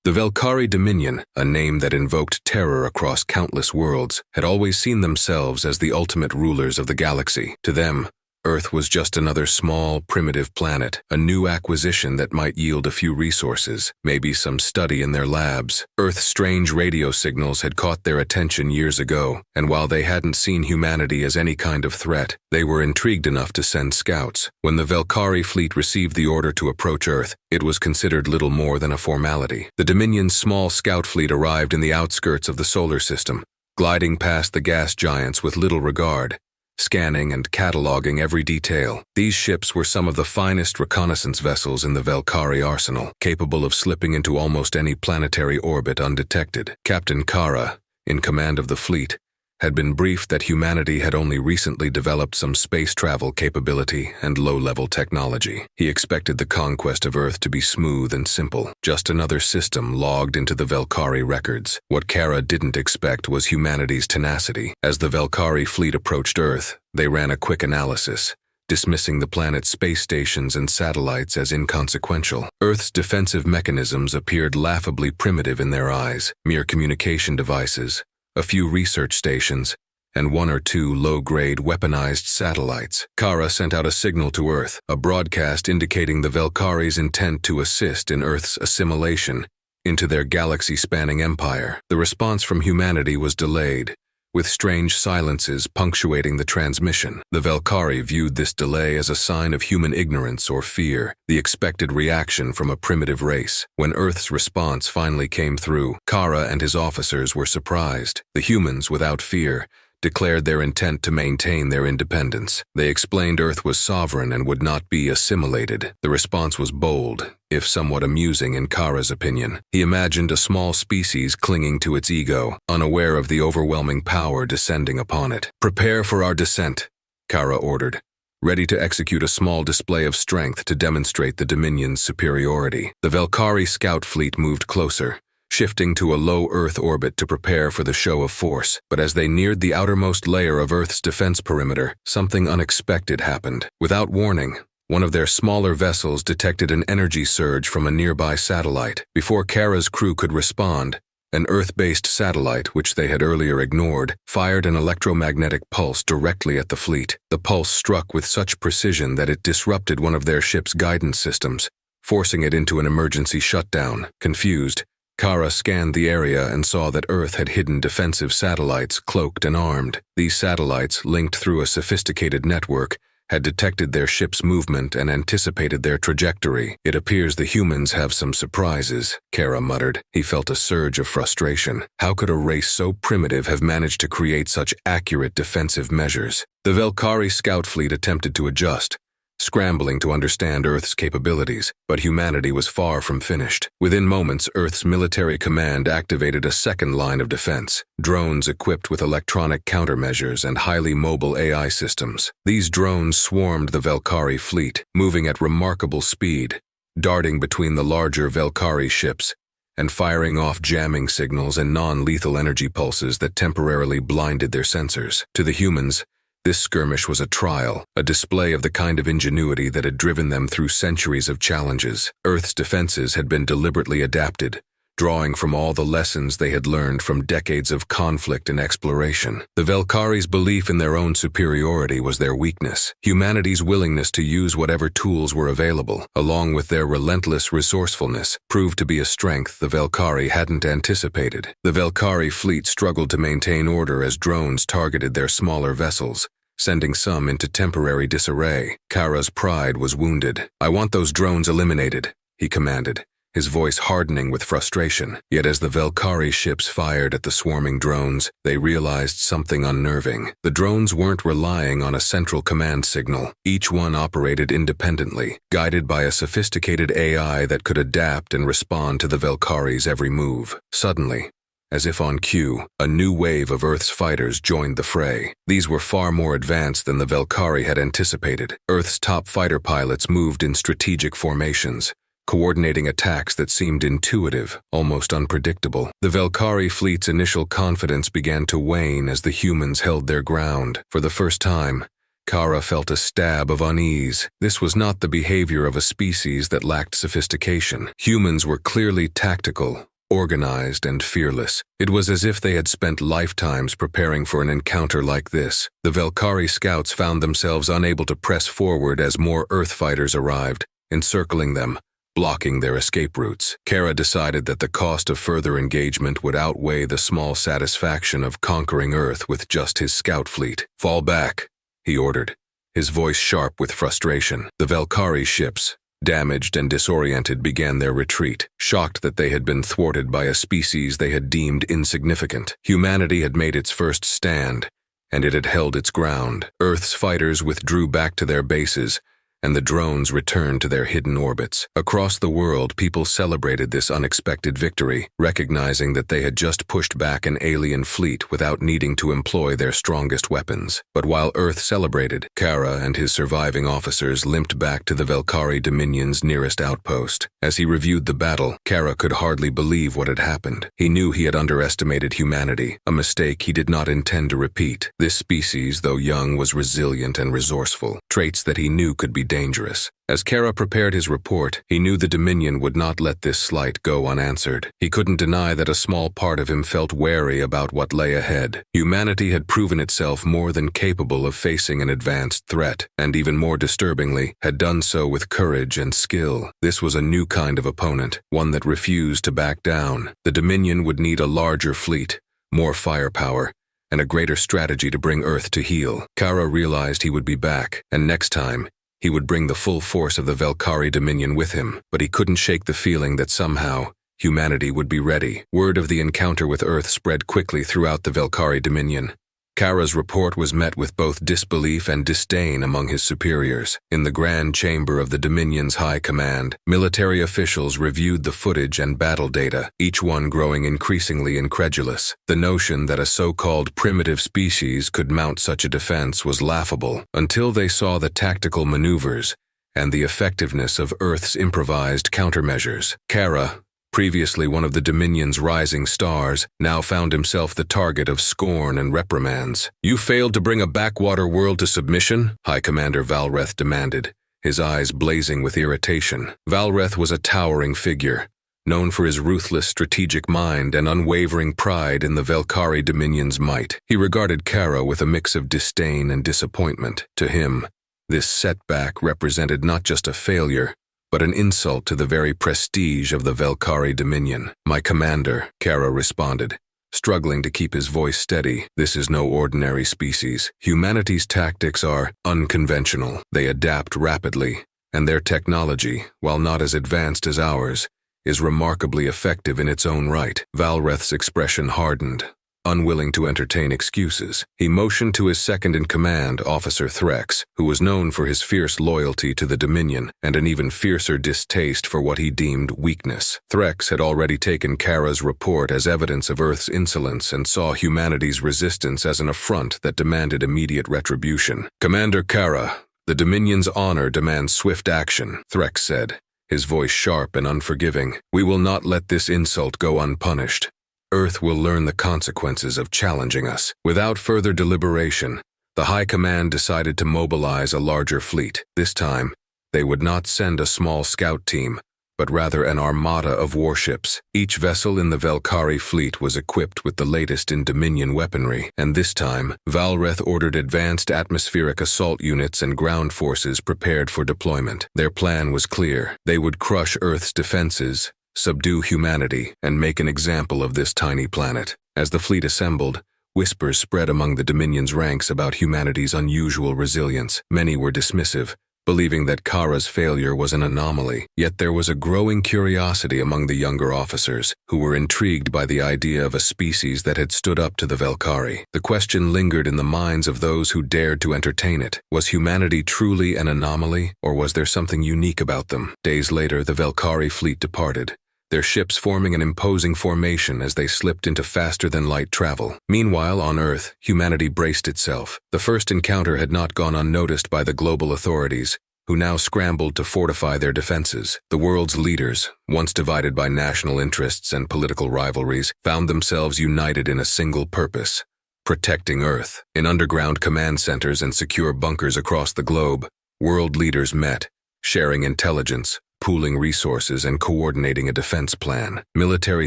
The Velkari Dominion, a name that invoked terror across countless worlds, had always seen themselves as the ultimate rulers of the galaxy. To them, Earth was just another small, primitive planet, a new acquisition that might yield a few resources, maybe some study in their labs. Earth's strange radio signals had caught their attention years ago, and while they hadn't seen humanity as any kind of threat, they were intrigued enough to send scouts. When the Velkari fleet received the order to approach Earth, it was considered little more than a formality. The Dominion's small scout fleet arrived in the outskirts of the solar system, gliding past the gas giants with little regard, scanning and cataloging every detail. These ships were some of the finest reconnaissance vessels in the Velkari arsenal, capable of slipping into almost any planetary orbit undetected. Captain Kara, in command of the fleet, had been briefed that humanity had only recently developed some space travel capability and low-level technology. He expected the conquest of Earth to be smooth and simple, just another system logged into the Velkari records. What Kara didn't expect was humanity's tenacity. As the Velkari fleet approached Earth, they ran a quick analysis, dismissing the planet's space stations and satellites as inconsequential. Earth's defensive mechanisms appeared laughably primitive in their eyes, mere communication devices, a few research stations, and one or two low-grade weaponized satellites. Kara sent out a signal to Earth, a broadcast indicating the Velkari's intent to assist in Earth's assimilation into their galaxy-spanning empire. The response from humanity was delayed, with strange silences punctuating the transmission. The Velkari viewed this delay as a sign of human ignorance or fear, the expected reaction from a primitive race. When Earth's response finally came through, Kara and his officers were surprised. The humans, without fear, declared their intent to maintain their independence. They explained Earth was sovereign and would not be assimilated. The response was bold, if somewhat amusing in Kara's opinion. He imagined a small species clinging to its ego, unaware of the overwhelming power descending upon it. "Prepare for our descent," Kara ordered, ready to execute a small display of strength to demonstrate the Dominion's superiority. The Velkari scout fleet moved closer, shifting to a low Earth orbit to prepare for the show of force. But as they neared the outermost layer of Earth's defense perimeter, something unexpected happened. Without warning, one of their smaller vessels detected an energy surge from a nearby satellite. Before Kara's crew could respond, an Earth-based satellite, which they had earlier ignored, fired an electromagnetic pulse directly at the fleet. The pulse struck with such precision that it disrupted one of their ship's guidance systems, forcing it into an emergency shutdown. Confused, Kara scanned the area and saw that Earth had hidden defensive satellites cloaked and armed. These satellites, linked through a sophisticated network, had detected their ship's movement and anticipated their trajectory. "It appears the humans have some surprises," Kara muttered. He felt a surge of frustration. How could a race so primitive have managed to create such accurate defensive measures? The Velkari scout fleet attempted to adjust, scrambling to understand Earth's capabilities, but humanity was far from finished. Within moments, Earth's military command activated a second line of defense, drones equipped with electronic countermeasures and highly mobile AI systems. These drones swarmed the Velkari fleet, moving at remarkable speed, darting between the larger Velkari ships, and firing off jamming signals and non-lethal energy pulses that temporarily blinded their sensors. To the humans, this skirmish was a trial, a display of the kind of ingenuity that had driven them through centuries of challenges. Earth's defenses had been deliberately adapted, drawing from all the lessons they had learned from decades of conflict and exploration. The Velkari's belief in their own superiority was their weakness. Humanity's willingness to use whatever tools were available, along with their relentless resourcefulness, proved to be a strength the Velkari hadn't anticipated. The Velkari fleet struggled to maintain order as drones targeted their smaller vessels, sending some into temporary disarray. Kara's pride was wounded. "I want those drones eliminated," he commanded, his voice hardening with frustration. Yet as the Velkari ships fired at the swarming drones, they realized something unnerving. The drones weren't relying on a central command signal. Each one operated independently, guided by a sophisticated AI that could adapt and respond to the Velkari's every move. Suddenly, as if on cue, a new wave of Earth's fighters joined the fray. These were far more advanced than the Velkari had anticipated. Earth's top fighter pilots moved in strategic formations, coordinating attacks that seemed intuitive, almost unpredictable. The Velkari fleet's initial confidence began to wane as the humans held their ground. For the first time, Kara felt a stab of unease. This was not the behavior of a species that lacked sophistication. Humans were clearly tactical, organized and fearless. It was as if they had spent lifetimes preparing for an encounter like this. The Velkhari scouts found themselves unable to press forward as more Earth fighters arrived, encircling them, blocking their escape routes. Kara decided that the cost of further engagement would outweigh the small satisfaction of conquering Earth with just his scout fleet. "Fall back," he ordered, his voice sharp with frustration. The Velkhari ships, damaged and disoriented, began their retreat, shocked that they had been thwarted by a species they had deemed insignificant. Humanity had made its first stand, and it had held its ground. Earth's fighters withdrew back to their bases, and the drones returned to their hidden orbits. Across the world, people celebrated this unexpected victory, recognizing that they had just pushed back an alien fleet without needing to employ their strongest weapons. But while Earth celebrated, Kara and his surviving officers limped back to the Velkhari Dominion's nearest outpost. As he reviewed the battle, Kara could hardly believe what had happened. He knew he had underestimated humanity, a mistake he did not intend to repeat. This species, though young, was resilient and resourceful, traits that he knew could be dangerous. As Kara prepared his report, he knew the Dominion would not let this slight go unanswered. He couldn't deny that a small part of him felt wary about what lay ahead. Humanity had proven itself more than capable of facing an advanced threat, and even more disturbingly, had done so with courage and skill. This was a new kind of opponent, one that refused to back down. The Dominion would need a larger fleet, more firepower, and a greater strategy to bring Earth to heel. Kara realized he would be back, and next time, he would bring the full force of the Velkhari Dominion with him, but he couldn't shake the feeling that somehow, humanity would be ready. Word of the encounter with Earth spread quickly throughout the Velkhari Dominion. Kara's report was met with both disbelief and disdain among his superiors. In the grand chamber of the Dominion's high command, military officials reviewed the footage and battle data, each one growing increasingly incredulous. The notion that a so-called primitive species could mount such a defense was laughable, until they saw the tactical maneuvers and the effectiveness of Earth's improvised countermeasures. Kara, previously one of the Dominion's rising stars, now found himself the target of scorn and reprimands. "You failed to bring a backwater world to submission?" High Commander Valreth demanded, his eyes blazing with irritation. Valreth was a towering figure, known for his ruthless strategic mind and unwavering pride in the Velkhari Dominion's might. He regarded Kara with a mix of disdain and disappointment. To him, this setback represented not just a failure, but an insult to the very prestige of the Velkhari Dominion. "My commander," Kara responded, struggling to keep his voice steady. "This is no ordinary species. Humanity's tactics are unconventional. They adapt rapidly, and their technology, while not as advanced as ours, is remarkably effective in its own right." Valreth's expression hardened. Unwilling to entertain excuses, he motioned to his second-in-command, Officer Threx, who was known for his fierce loyalty to the Dominion and an even fiercer distaste for what he deemed weakness. Threx had already taken Kara's report as evidence of Earth's insolence and saw humanity's resistance as an affront that demanded immediate retribution. "Commander Kara, the Dominion's honor demands swift action," Threx said, his voice sharp and unforgiving. "We will not let this insult go unpunished. Earth will learn the consequences of challenging us." Without further deliberation, the High Command decided to mobilize a larger fleet. This time, they would not send a small scout team, but rather an armada of warships. Each vessel in the Velkhari fleet was equipped with the latest in Dominion weaponry, and this time, Valreth ordered advanced atmospheric assault units and ground forces prepared for deployment. Their plan was clear. They would crush Earth's defenses, subdue humanity, and make an example of this tiny planet. As the fleet assembled, whispers spread among the Dominion's ranks about humanity's unusual resilience. Many were dismissive, believing that Kara's failure was an anomaly. Yet there was a growing curiosity among the younger officers, who were intrigued by the idea of a species that had stood up to the Velkhari. The question lingered in the minds of those who dared to entertain it. Was humanity truly an anomaly, or was there something unique about them? Days later, the Velkhari fleet departed, their ships forming an imposing formation as they slipped into faster-than-light travel. Meanwhile, on Earth, humanity braced itself. The first encounter had not gone unnoticed by the global authorities, who now scrambled to fortify their defenses. The world's leaders, once divided by national interests and political rivalries, found themselves united in a single purpose: protecting Earth. In underground command centers and secure bunkers across the globe, world leaders met, sharing intelligence, pooling resources and coordinating a defense plan. Military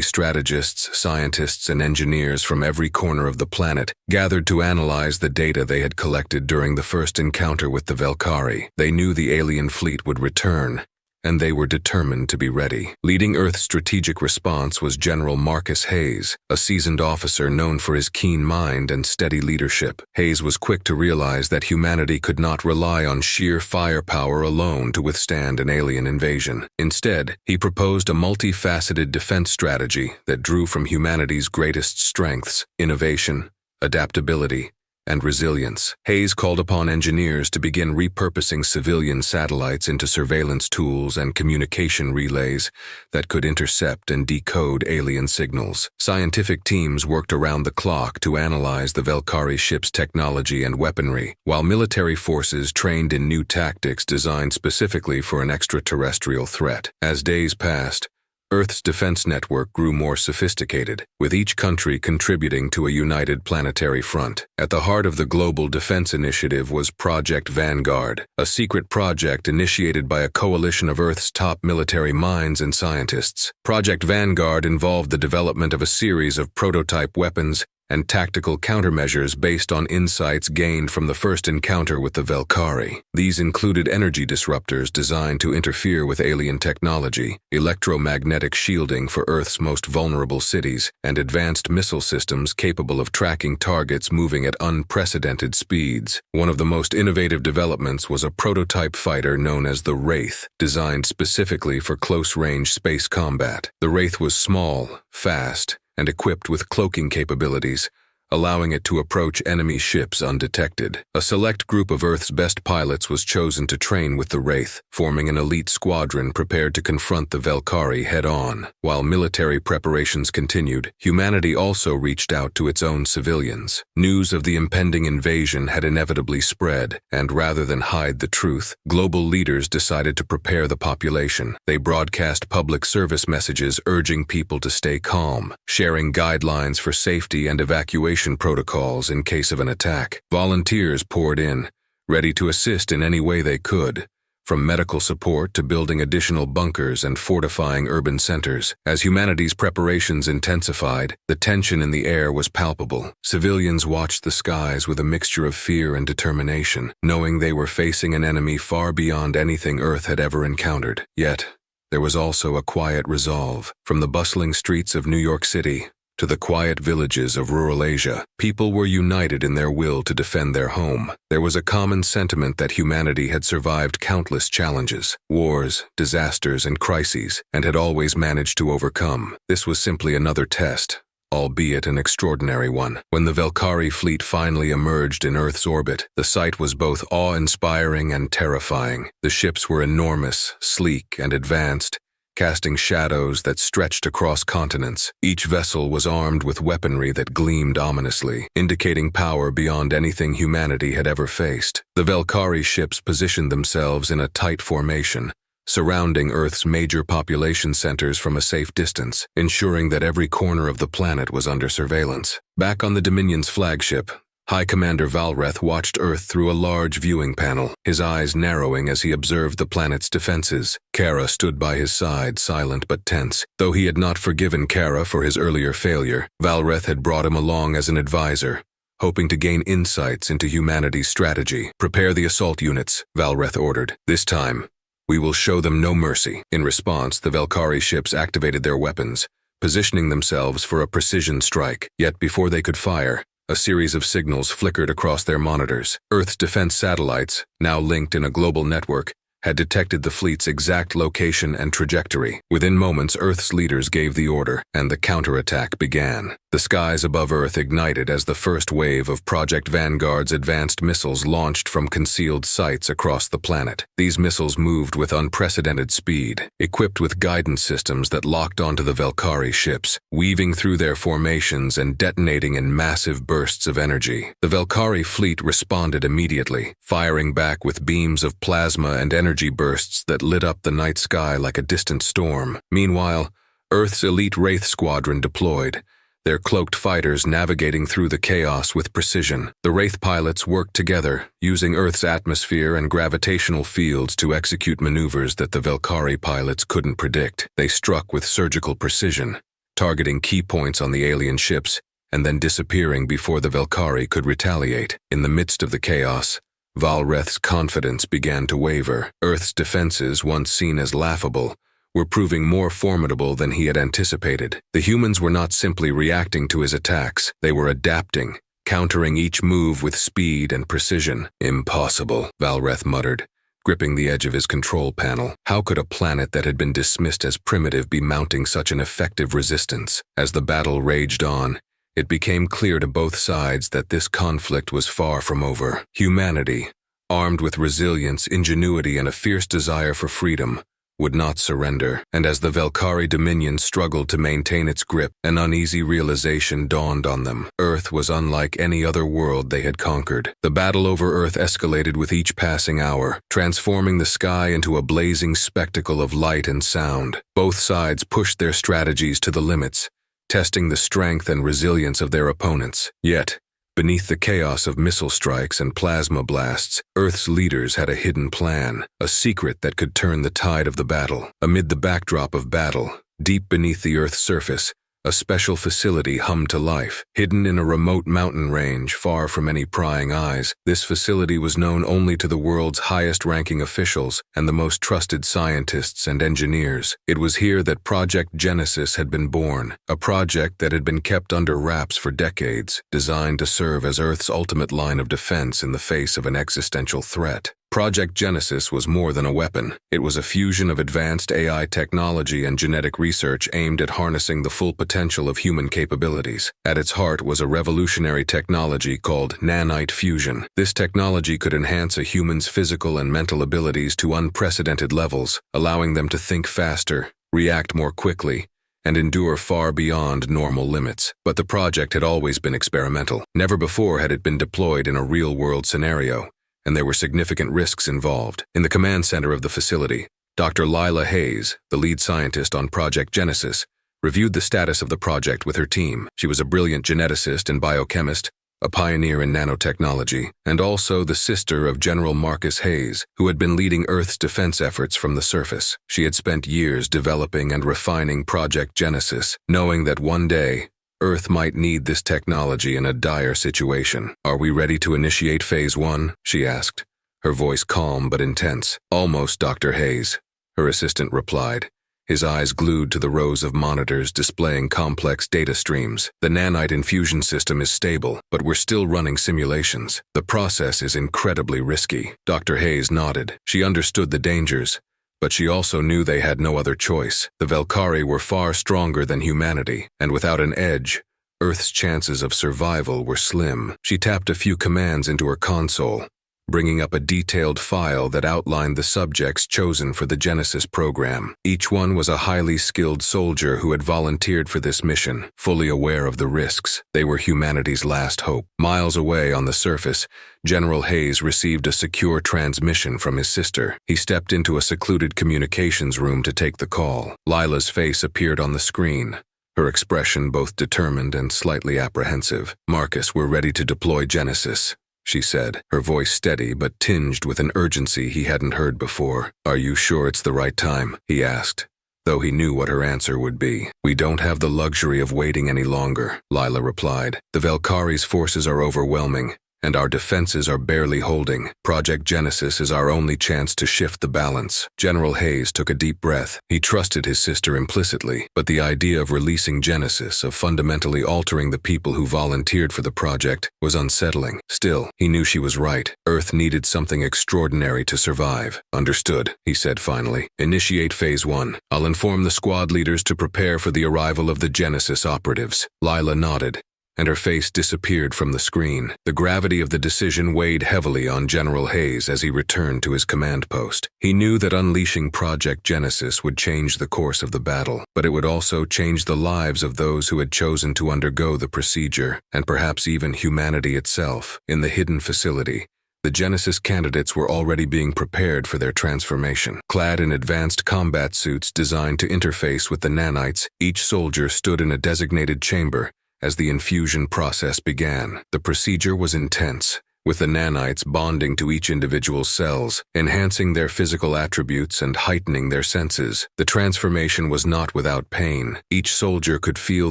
strategists, scientists, and engineers from every corner of the planet gathered to analyze the data they had collected during the first encounter with the Valkyrie. They knew the alien fleet would return, and they were determined to be ready. Leading Earth's strategic response was General Marcus Hayes, a seasoned officer known for his keen mind and steady leadership. Hayes was quick to realize that humanity could not rely on sheer firepower alone to withstand an alien invasion. Instead, he proposed a multifaceted defense strategy that drew from humanity's greatest strengths: innovation, adaptability, and resilience. Hayes called upon engineers to begin repurposing civilian satellites into surveillance tools and communication relays that could intercept and decode alien signals. Scientific teams worked around the clock to analyze the Valkyrie ship's technology and weaponry, while military forces trained in new tactics designed specifically for an extraterrestrial threat. As days passed, Earth's defense network grew more sophisticated, with each country contributing to a united planetary front. At the heart of the global defense initiative was Project Vanguard, a secret project initiated by a coalition of Earth's top military minds and scientists. Project Vanguard involved the development of a series of prototype weapons and tactical countermeasures based on insights gained from the first encounter with the Valkyrie. These included energy disruptors designed to interfere with alien technology, electromagnetic shielding for Earth's most vulnerable cities, and advanced missile systems capable of tracking targets moving at unprecedented speeds. One of the most innovative developments was a prototype fighter known as the Wraith, designed specifically for close-range space combat. The Wraith was small, fast, and equipped with cloaking capabilities, allowing it to approach enemy ships undetected. A select group of Earth's best pilots was chosen to train with the Wraith, forming an elite squadron prepared to confront the Valkyrie head-on. While military preparations continued, humanity also reached out to its own civilians. News of the impending invasion had inevitably spread, and rather than hide the truth, global leaders decided to prepare the population. They broadcast public service messages urging people to stay calm, sharing guidelines for safety and evacuation protocols in case of an attack. Volunteers poured in, ready to assist in any way they could, from medical support to building additional bunkers and fortifying urban centers. As humanity's preparations intensified, the tension in the air was palpable. Civilians watched the skies with a mixture of fear and determination, knowing they were facing an enemy far beyond anything Earth had ever encountered. Yet, there was also a quiet resolve. From the bustling streets of New York City to the quiet villages of rural Asia, people were united in their will to defend their home. There was a common sentiment that humanity had survived countless challenges, wars, disasters, and crises, and had always managed to overcome. This was simply another test, albeit an extraordinary one. When the Valkyrie fleet finally emerged in Earth's orbit, the sight was both awe-inspiring and terrifying. The ships were enormous, sleek, and advanced, casting shadows that stretched across continents. Each vessel was armed with weaponry that gleamed ominously, indicating power beyond anything humanity had ever faced. The Valkyrie ships positioned themselves in a tight formation, surrounding Earth's major population centers from a safe distance, ensuring that every corner of the planet was under surveillance. Back on the Dominion's flagship, High Commander Valreth watched Earth through a large viewing panel, his eyes narrowing as he observed the planet's defenses. Kara stood by his side, silent but tense. Though he had not forgiven Kara for his earlier failure, Valreth had brought him along as an advisor, hoping to gain insights into humanity's strategy. "Prepare the assault units," Valreth ordered. "This time, we will show them no mercy." In response, the Valkyrie ships activated their weapons, positioning themselves for a precision strike. Yet before they could fire, a series of signals flickered across their monitors. Earth's defense satellites, now linked in a global network, had detected the fleet's exact location and trajectory. Within moments, Earth's leaders gave the order, and the counterattack began. The skies above Earth ignited as the first wave of Project Vanguard's advanced missiles launched from concealed sites across the planet. These missiles moved with unprecedented speed, equipped with guidance systems that locked onto the Valkyrie ships, weaving through their formations and detonating in massive bursts of energy. The Valkyrie fleet responded immediately, firing back with beams of plasma and energy bursts that lit up the night sky like a distant storm. Meanwhile, Earth's elite Wraith squadron deployed, their cloaked fighters navigating through the chaos with precision. The Wraith pilots worked together, using Earth's atmosphere and gravitational fields to execute maneuvers that the Valkyrie pilots couldn't predict. They struck with surgical precision, targeting key points on the alien ships and then disappearing before the Valkyrie could retaliate. In the midst of the chaos, Valreth's confidence began to waver. Earth's defenses, once seen as laughable, were proving more formidable than he had anticipated. The humans were not simply reacting to his attacks, they were adapting, countering each move with speed and precision. "Impossible," Valreth muttered, gripping the edge of his control panel. How could a planet that had been dismissed as primitive be mounting such an effective resistance? As the battle raged on, it became clear to both sides that this conflict was far from over. Humanity, armed with resilience, ingenuity, and a fierce desire for freedom, would not surrender. And as the Valkyrie Dominion struggled to maintain its grip, an uneasy realization dawned on them. Earth was unlike any other world they had conquered. The battle over Earth escalated with each passing hour, transforming the sky into a blazing spectacle of light and sound. Both sides pushed their strategies to the limits, testing the strength and resilience of their opponents. Yet, beneath the chaos of missile strikes and plasma blasts, Earth's leaders had a hidden plan, a secret that could turn the tide of the battle. Amid the backdrop of battle, deep beneath the Earth's surface, a special facility hummed to life. Hidden in a remote mountain range far from any prying eyes, this facility was known only to the world's highest-ranking officials and the most trusted scientists and engineers. It was here that Project Genesis had been born, a project that had been kept under wraps for decades, designed to serve as Earth's ultimate line of defense in the face of an existential threat. Project Genesis was more than a weapon. It was a fusion of advanced AI technology and genetic research aimed at harnessing the full potential of human capabilities. At its heart was a revolutionary technology called nanite fusion. This technology could enhance a human's physical and mental abilities to unprecedented levels, allowing them to think faster, react more quickly, and endure far beyond normal limits. But the project had always been experimental. Never before had it been deployed in a real-world scenario, and there were significant risks involved. In the command center of the facility, Dr. Lila Hayes, the lead scientist on Project Genesis, reviewed the status of the project with her team. She was a brilliant geneticist and biochemist, a pioneer in nanotechnology, and also the sister of General Marcus Hayes, who had been leading Earth's defense efforts from the surface. She had spent years developing and refining Project Genesis, knowing that one day, Earth might need this technology in a dire situation. "Are we ready to initiate Phase 1? She asked, her voice calm but intense. "Almost, Dr. Hayes," her assistant replied, his eyes glued to the rows of monitors displaying complex data streams. "The nanite infusion system is stable, but we're still running simulations. The process is incredibly risky." Dr. Hayes nodded. She understood the dangers, but she also knew they had no other choice. The Valkyrie were far stronger than humanity, and without an edge, Earth's chances of survival were slim. She tapped a few commands into her console, bringing up a detailed file that outlined the subjects chosen for the Genesis program. Each one was a highly skilled soldier who had volunteered for this mission, fully aware of the risks. They were humanity's last hope. Miles away on the surface, General Hayes received a secure transmission from his sister. He stepped into a secluded communications room to take the call. Lila's face appeared on the screen, her expression both determined and slightly apprehensive. "Marcus, we're ready to deploy Genesis," she said, her voice steady but tinged with an urgency he hadn't heard before. "Are you sure it's the right time?" he asked, though he knew what her answer would be. "We don't have the luxury of waiting any longer," Lila replied. "The Valkyrie's forces are overwhelming, and our defenses are barely holding. Project Genesis is our only chance to shift the balance." General Hayes took a deep breath. He trusted his sister implicitly, but the idea of releasing Genesis, of fundamentally altering the people who volunteered for the project, was unsettling. Still, he knew she was right. Earth needed something extraordinary to survive. "Understood," he said finally. "Initiate Phase 1. I'll inform the squad leaders to prepare for the arrival of the Genesis operatives." Lila nodded, and her face disappeared from the screen. The gravity of the decision weighed heavily on General Hayes as he returned to his command post. He knew that unleashing Project Genesis would change the course of the battle, but it would also change the lives of those who had chosen to undergo the procedure, and perhaps even humanity itself. In the hidden facility, the Genesis candidates were already being prepared for their transformation. Clad in advanced combat suits designed to interface with the nanites, each soldier stood in a designated chamber, as the infusion process began. The procedure was intense, with the nanites bonding to each individual's cells, enhancing their physical attributes and heightening their senses. The transformation was not without pain. Each soldier could feel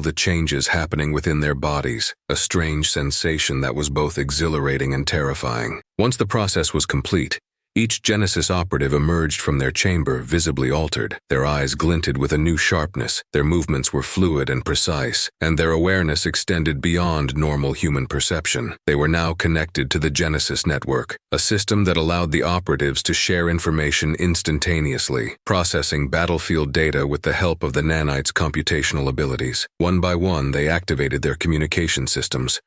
the changes happening within their bodies, a strange sensation that was both exhilarating and terrifying. Once the process was complete, each Genesis operative emerged from their chamber visibly altered. Their eyes glinted with a new sharpness, their movements were fluid and precise, and their awareness extended beyond normal human perception. They were now connected to the Genesis network, a system that allowed the operatives to share information instantaneously, processing battlefield data with the help of the nanites' computational abilities. One by one, they activated their communication systems,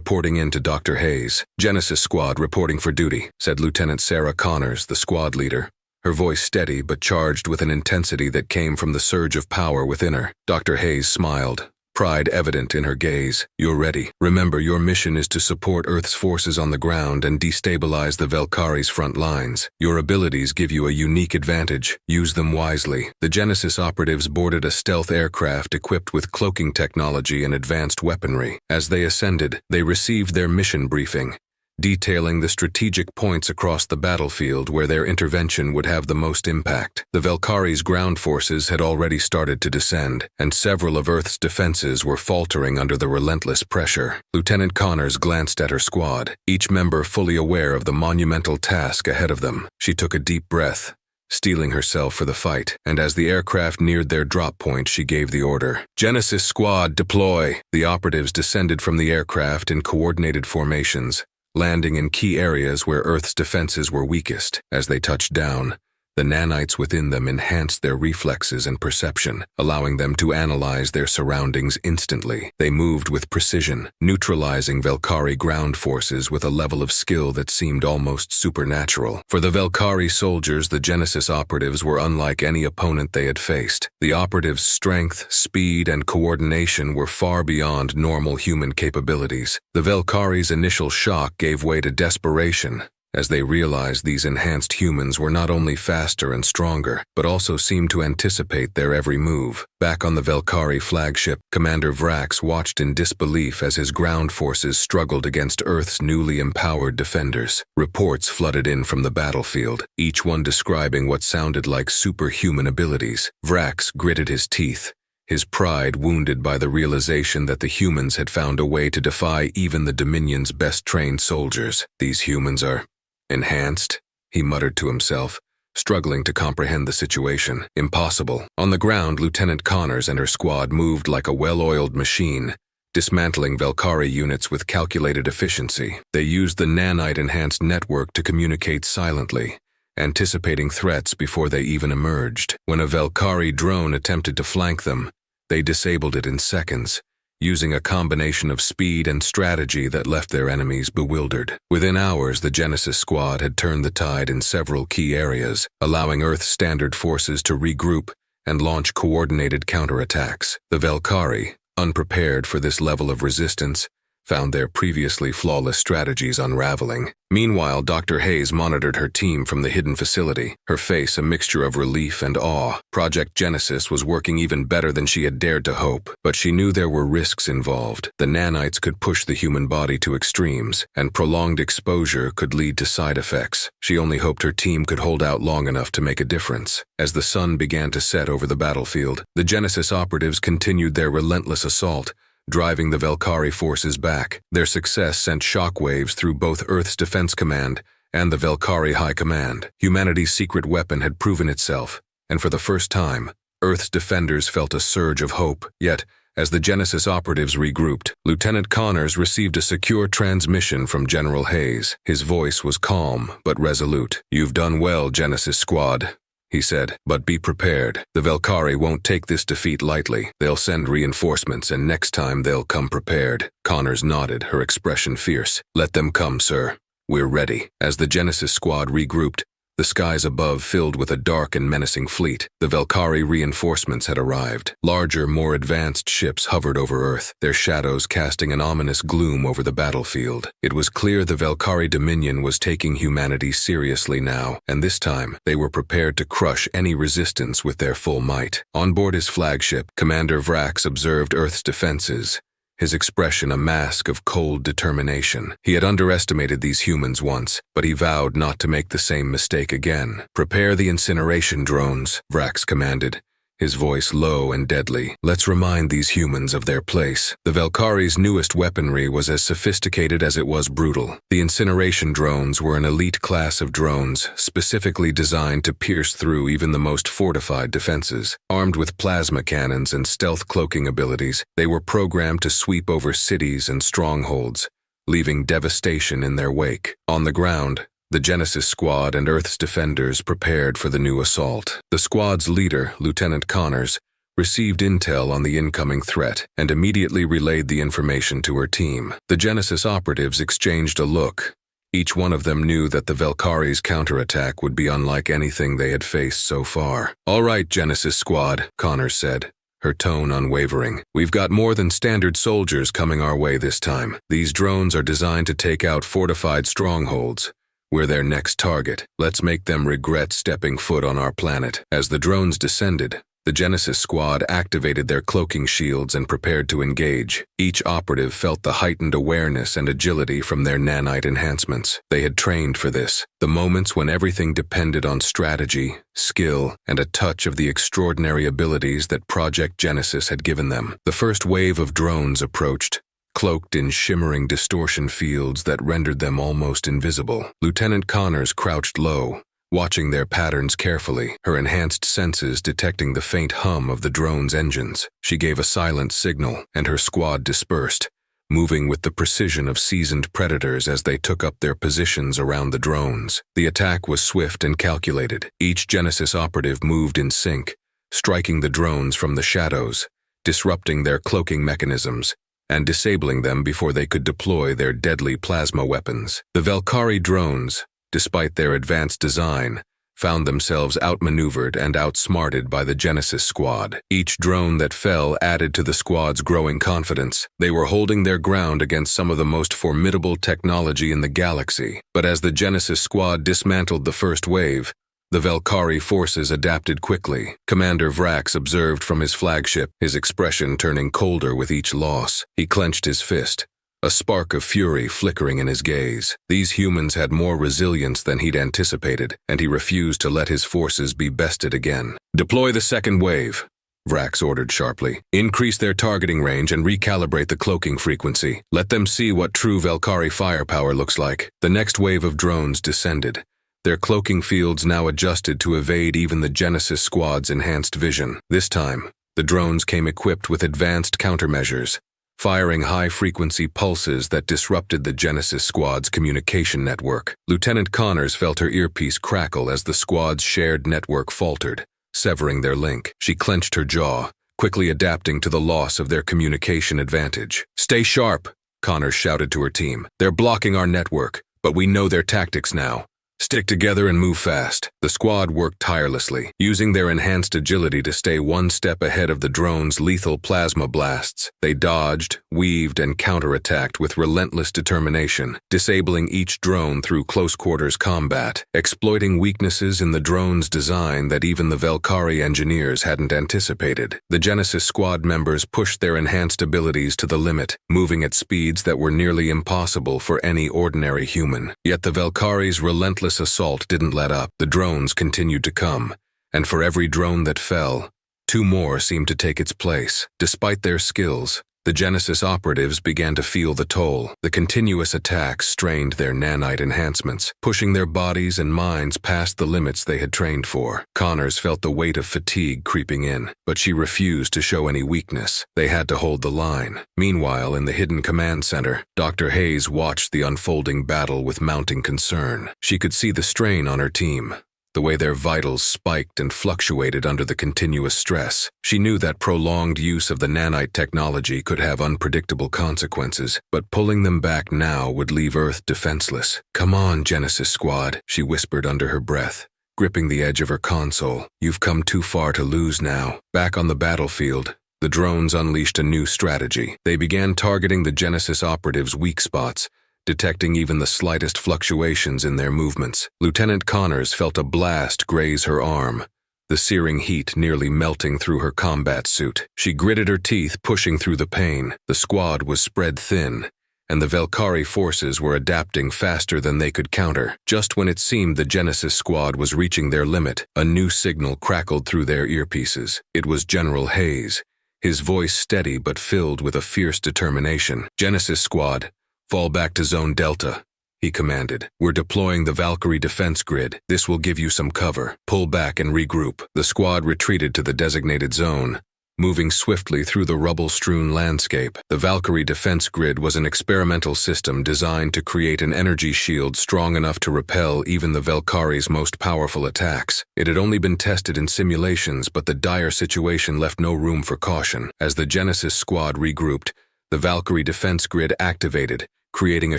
reporting in to Dr. Hayes. "Genesis Squad reporting for duty," said Lieutenant Sarah Connors, the squad leader, her voice steady but charged with an intensity that came from the surge of power within her. Dr. Hayes smiled, pride evident in her gaze. "You're ready. Remember, your mission is to support Earth's forces on the ground and destabilize the Valkyries' front lines. Your abilities give you a unique advantage. Use them wisely." The Genesis operatives boarded a stealth aircraft equipped with cloaking technology and advanced weaponry. As they ascended, they received their mission briefing, detailing the strategic points across the battlefield where their intervention would have the most impact. The Valkyries' ground forces had already started to descend, and several of Earth's defenses were faltering under the relentless pressure. Lieutenant Connors glanced at her squad, each member fully aware of the monumental task ahead of them. She took a deep breath, steeling herself for the fight, and as the aircraft neared their drop point, she gave the order. "Genesis Squad, deploy!" The operatives descended from the aircraft in coordinated formations, landing in key areas where Earth's defenses were weakest. As they touched down, the nanites within them enhanced their reflexes and perception, allowing them to analyze their surroundings instantly. They moved with precision, neutralizing Valkyrie ground forces with a level of skill that seemed almost supernatural. For the Valkyrie soldiers, the Genesis operatives were unlike any opponent they had faced. The operatives' strength, speed, and coordination were far beyond normal human capabilities. The Valkyries' initial shock gave way to desperation, as they realized these enhanced humans were not only faster and stronger, but also seemed to anticipate their every move. Back on the Valkyrie flagship, Commander Vrax watched in disbelief as his ground forces struggled against Earth's newly empowered defenders. Reports flooded in from the battlefield, each one describing what sounded like superhuman abilities. Vrax gritted his teeth, his pride wounded by the realization that the humans had found a way to defy even the Dominion's best-trained soldiers. "These humans are enhanced," he muttered to himself, struggling to comprehend the situation. "Impossible." On the ground, Lieutenant Connors and her squad moved like a well-oiled machine, dismantling Valkyrie units with calculated efficiency. They used the nanite-enhanced network to communicate silently, anticipating threats before they even emerged. When a Valkyrie drone attempted to flank them, they disabled it in seconds, using a combination of speed and strategy that left their enemies bewildered. Within hours, the Genesis Squad had turned the tide in several key areas, allowing Earth's standard forces to regroup and launch coordinated counterattacks. The Valkyrie, unprepared for this level of resistance, found their previously flawless strategies unraveling. Meanwhile, Dr. Hayes monitored her team from the hidden facility, her face a mixture of relief and awe. Project Genesis was working even better than she had dared to hope, but she knew there were risks involved. The nanites could push the human body to extremes, and prolonged exposure could lead to side effects. She only hoped her team could hold out long enough to make a difference. As the sun began to set over the battlefield, the Genesis operatives continued their relentless assault, driving the Valkyrie forces back. Their success sent shockwaves through both Earth's Defense Command and the Valkyrie High Command. Humanity's secret weapon had proven itself, and for the first time, Earth's defenders felt a surge of hope. Yet, as the Genesis operatives regrouped, Lieutenant Connors received a secure transmission from General Hayes. His voice was calm but resolute. "You've done well, Genesis Squad," he said, "but be prepared. The Valkyrie won't take this defeat lightly. They'll send reinforcements, and next time they'll come prepared." Connors nodded, her expression fierce. "Let them come, sir. We're ready." As the Genesis Squad regrouped, the skies above filled with a dark and menacing fleet. The Valkyrie reinforcements had arrived. Larger, more advanced ships hovered over Earth, their shadows casting an ominous gloom over the battlefield. It was clear the Valkyrie Dominion was taking humanity seriously now, and this time they were prepared to crush any resistance with their full might. On board his flagship, Commander Vrax observed Earth's defenses, his expression a mask of cold determination. He had underestimated these humans once, but he vowed not to make the same mistake again. "Prepare the incineration drones," Vrax commanded, his voice low and deadly. "Let's remind these humans of their place." The Valkyries' newest weaponry was as sophisticated as it was brutal. The incineration drones were an elite class of drones, specifically designed to pierce through even the most fortified defenses. Armed with plasma cannons and stealth cloaking abilities, they were programmed to sweep over cities and strongholds, leaving devastation in their wake. On the ground, the Genesis Squad and Earth's defenders prepared for the new assault. The squad's leader, Lieutenant Connors, received intel on the incoming threat and immediately relayed the information to her team. The Genesis operatives exchanged a look. Each one of them knew that the Valkyries' counterattack would be unlike anything they had faced so far. "All right, Genesis Squad," Connors said, her tone unwavering. "We've got more than standard soldiers coming our way this time. These drones are designed to take out fortified strongholds. We're their next target. Let's make them regret stepping foot on our planet." As the drones descended, the Genesis Squad activated their cloaking shields and prepared to engage. Each operative felt the heightened awareness and agility from their nanite enhancements. They had trained for this, the moments when everything depended on strategy, skill, and a touch of the extraordinary abilities that Project Genesis had given them. The first wave of drones approached, cloaked in shimmering distortion fields that rendered them almost invisible. Lieutenant Connors crouched low, watching their patterns carefully, her enhanced senses detecting the faint hum of the drone's engines. She gave a silent signal, and her squad dispersed, moving with the precision of seasoned predators as they took up their positions around the drones. The attack was swift and calculated. Each Genesis operative moved in sync, striking the drones from the shadows, disrupting their cloaking mechanisms, and disabling them before they could deploy their deadly plasma weapons. The Valkyrie drones, despite their advanced design, found themselves outmaneuvered and outsmarted by the Genesis Squad. Each drone that fell added to the squad's growing confidence. They were holding their ground against some of the most formidable technology in the galaxy. But as the Genesis Squad dismantled the first wave, the Valkyrie forces adapted quickly. Commander Vrax observed from his flagship, his expression turning colder with each loss. He clenched his fist, a spark of fury flickering in his gaze. These humans had more resilience than he'd anticipated, and he refused to let his forces be bested again. "Deploy the second wave," Vrax ordered sharply. "Increase their targeting range and recalibrate the cloaking frequency. Let them see what true Valkyrie firepower looks like." The next wave of drones descended, their cloaking fields now adjusted to evade even the Genesis Squad's enhanced vision. This time, the drones came equipped with advanced countermeasures, firing high-frequency pulses that disrupted the Genesis Squad's communication network. Lieutenant Connors felt her earpiece crackle as the squad's shared network faltered, severing their link. She clenched her jaw, quickly adapting to the loss of their communication advantage. "Stay sharp," Connors shouted to her team. "They're blocking our network, but we know their tactics now. Stick together and move fast." The squad worked tirelessly, using their enhanced agility to stay one step ahead of the drone's lethal plasma blasts. They dodged, weaved, and counterattacked with relentless determination, disabling each drone through close-quarters combat, exploiting weaknesses in the drone's design that even the Valkyrie engineers hadn't anticipated. The Genesis Squad members pushed their enhanced abilities to the limit, moving at speeds that were nearly impossible for any ordinary human. Yet the Valkyrie's relentless assault didn't let up. The drones continued to come, and for every drone that fell, two more seemed to take its place. Despite their skills, the Genesis operatives began to feel the toll. The continuous attacks strained their nanite enhancements, pushing their bodies and minds past the limits they had trained for. Connors felt the weight of fatigue creeping in, but she refused to show any weakness. They had to hold the line. Meanwhile, in the hidden command center, Dr. Hayes watched the unfolding battle with mounting concern. She could see the strain on her team, the way their vitals spiked and fluctuated under the continuous stress. She knew that prolonged use of the nanite technology could have unpredictable consequences, but pulling them back now would leave Earth defenseless. "Come on, Genesis Squad," she whispered under her breath, gripping the edge of her console. "You've come too far to lose now." Back on the battlefield, the drones unleashed a new strategy. They began targeting the Genesis operatives' weak spots, detecting even the slightest fluctuations in their movements. Lieutenant Connors felt a blast graze her arm, the searing heat nearly melting through her combat suit. She gritted her teeth, pushing through the pain. The squad was spread thin, and the Valkyrie forces were adapting faster than they could counter. Just when it seemed the Genesis squad was reaching their limit, a new signal crackled through their earpieces. It was General Hayes, his voice steady but filled with a fierce determination. "Genesis squad, fall back to Zone Delta," he commanded. "We're deploying the Valkyrie defense grid. This will give you some cover. Pull back and regroup." The squad retreated to the designated zone, moving swiftly through the rubble-strewn landscape. The Valkyrie defense grid was an experimental system designed to create an energy shield strong enough to repel even the Valkyrie's most powerful attacks. It had only been tested in simulations, but the dire situation left no room for caution. As the Genesis squad regrouped, the Valkyrie defense grid activated, creating a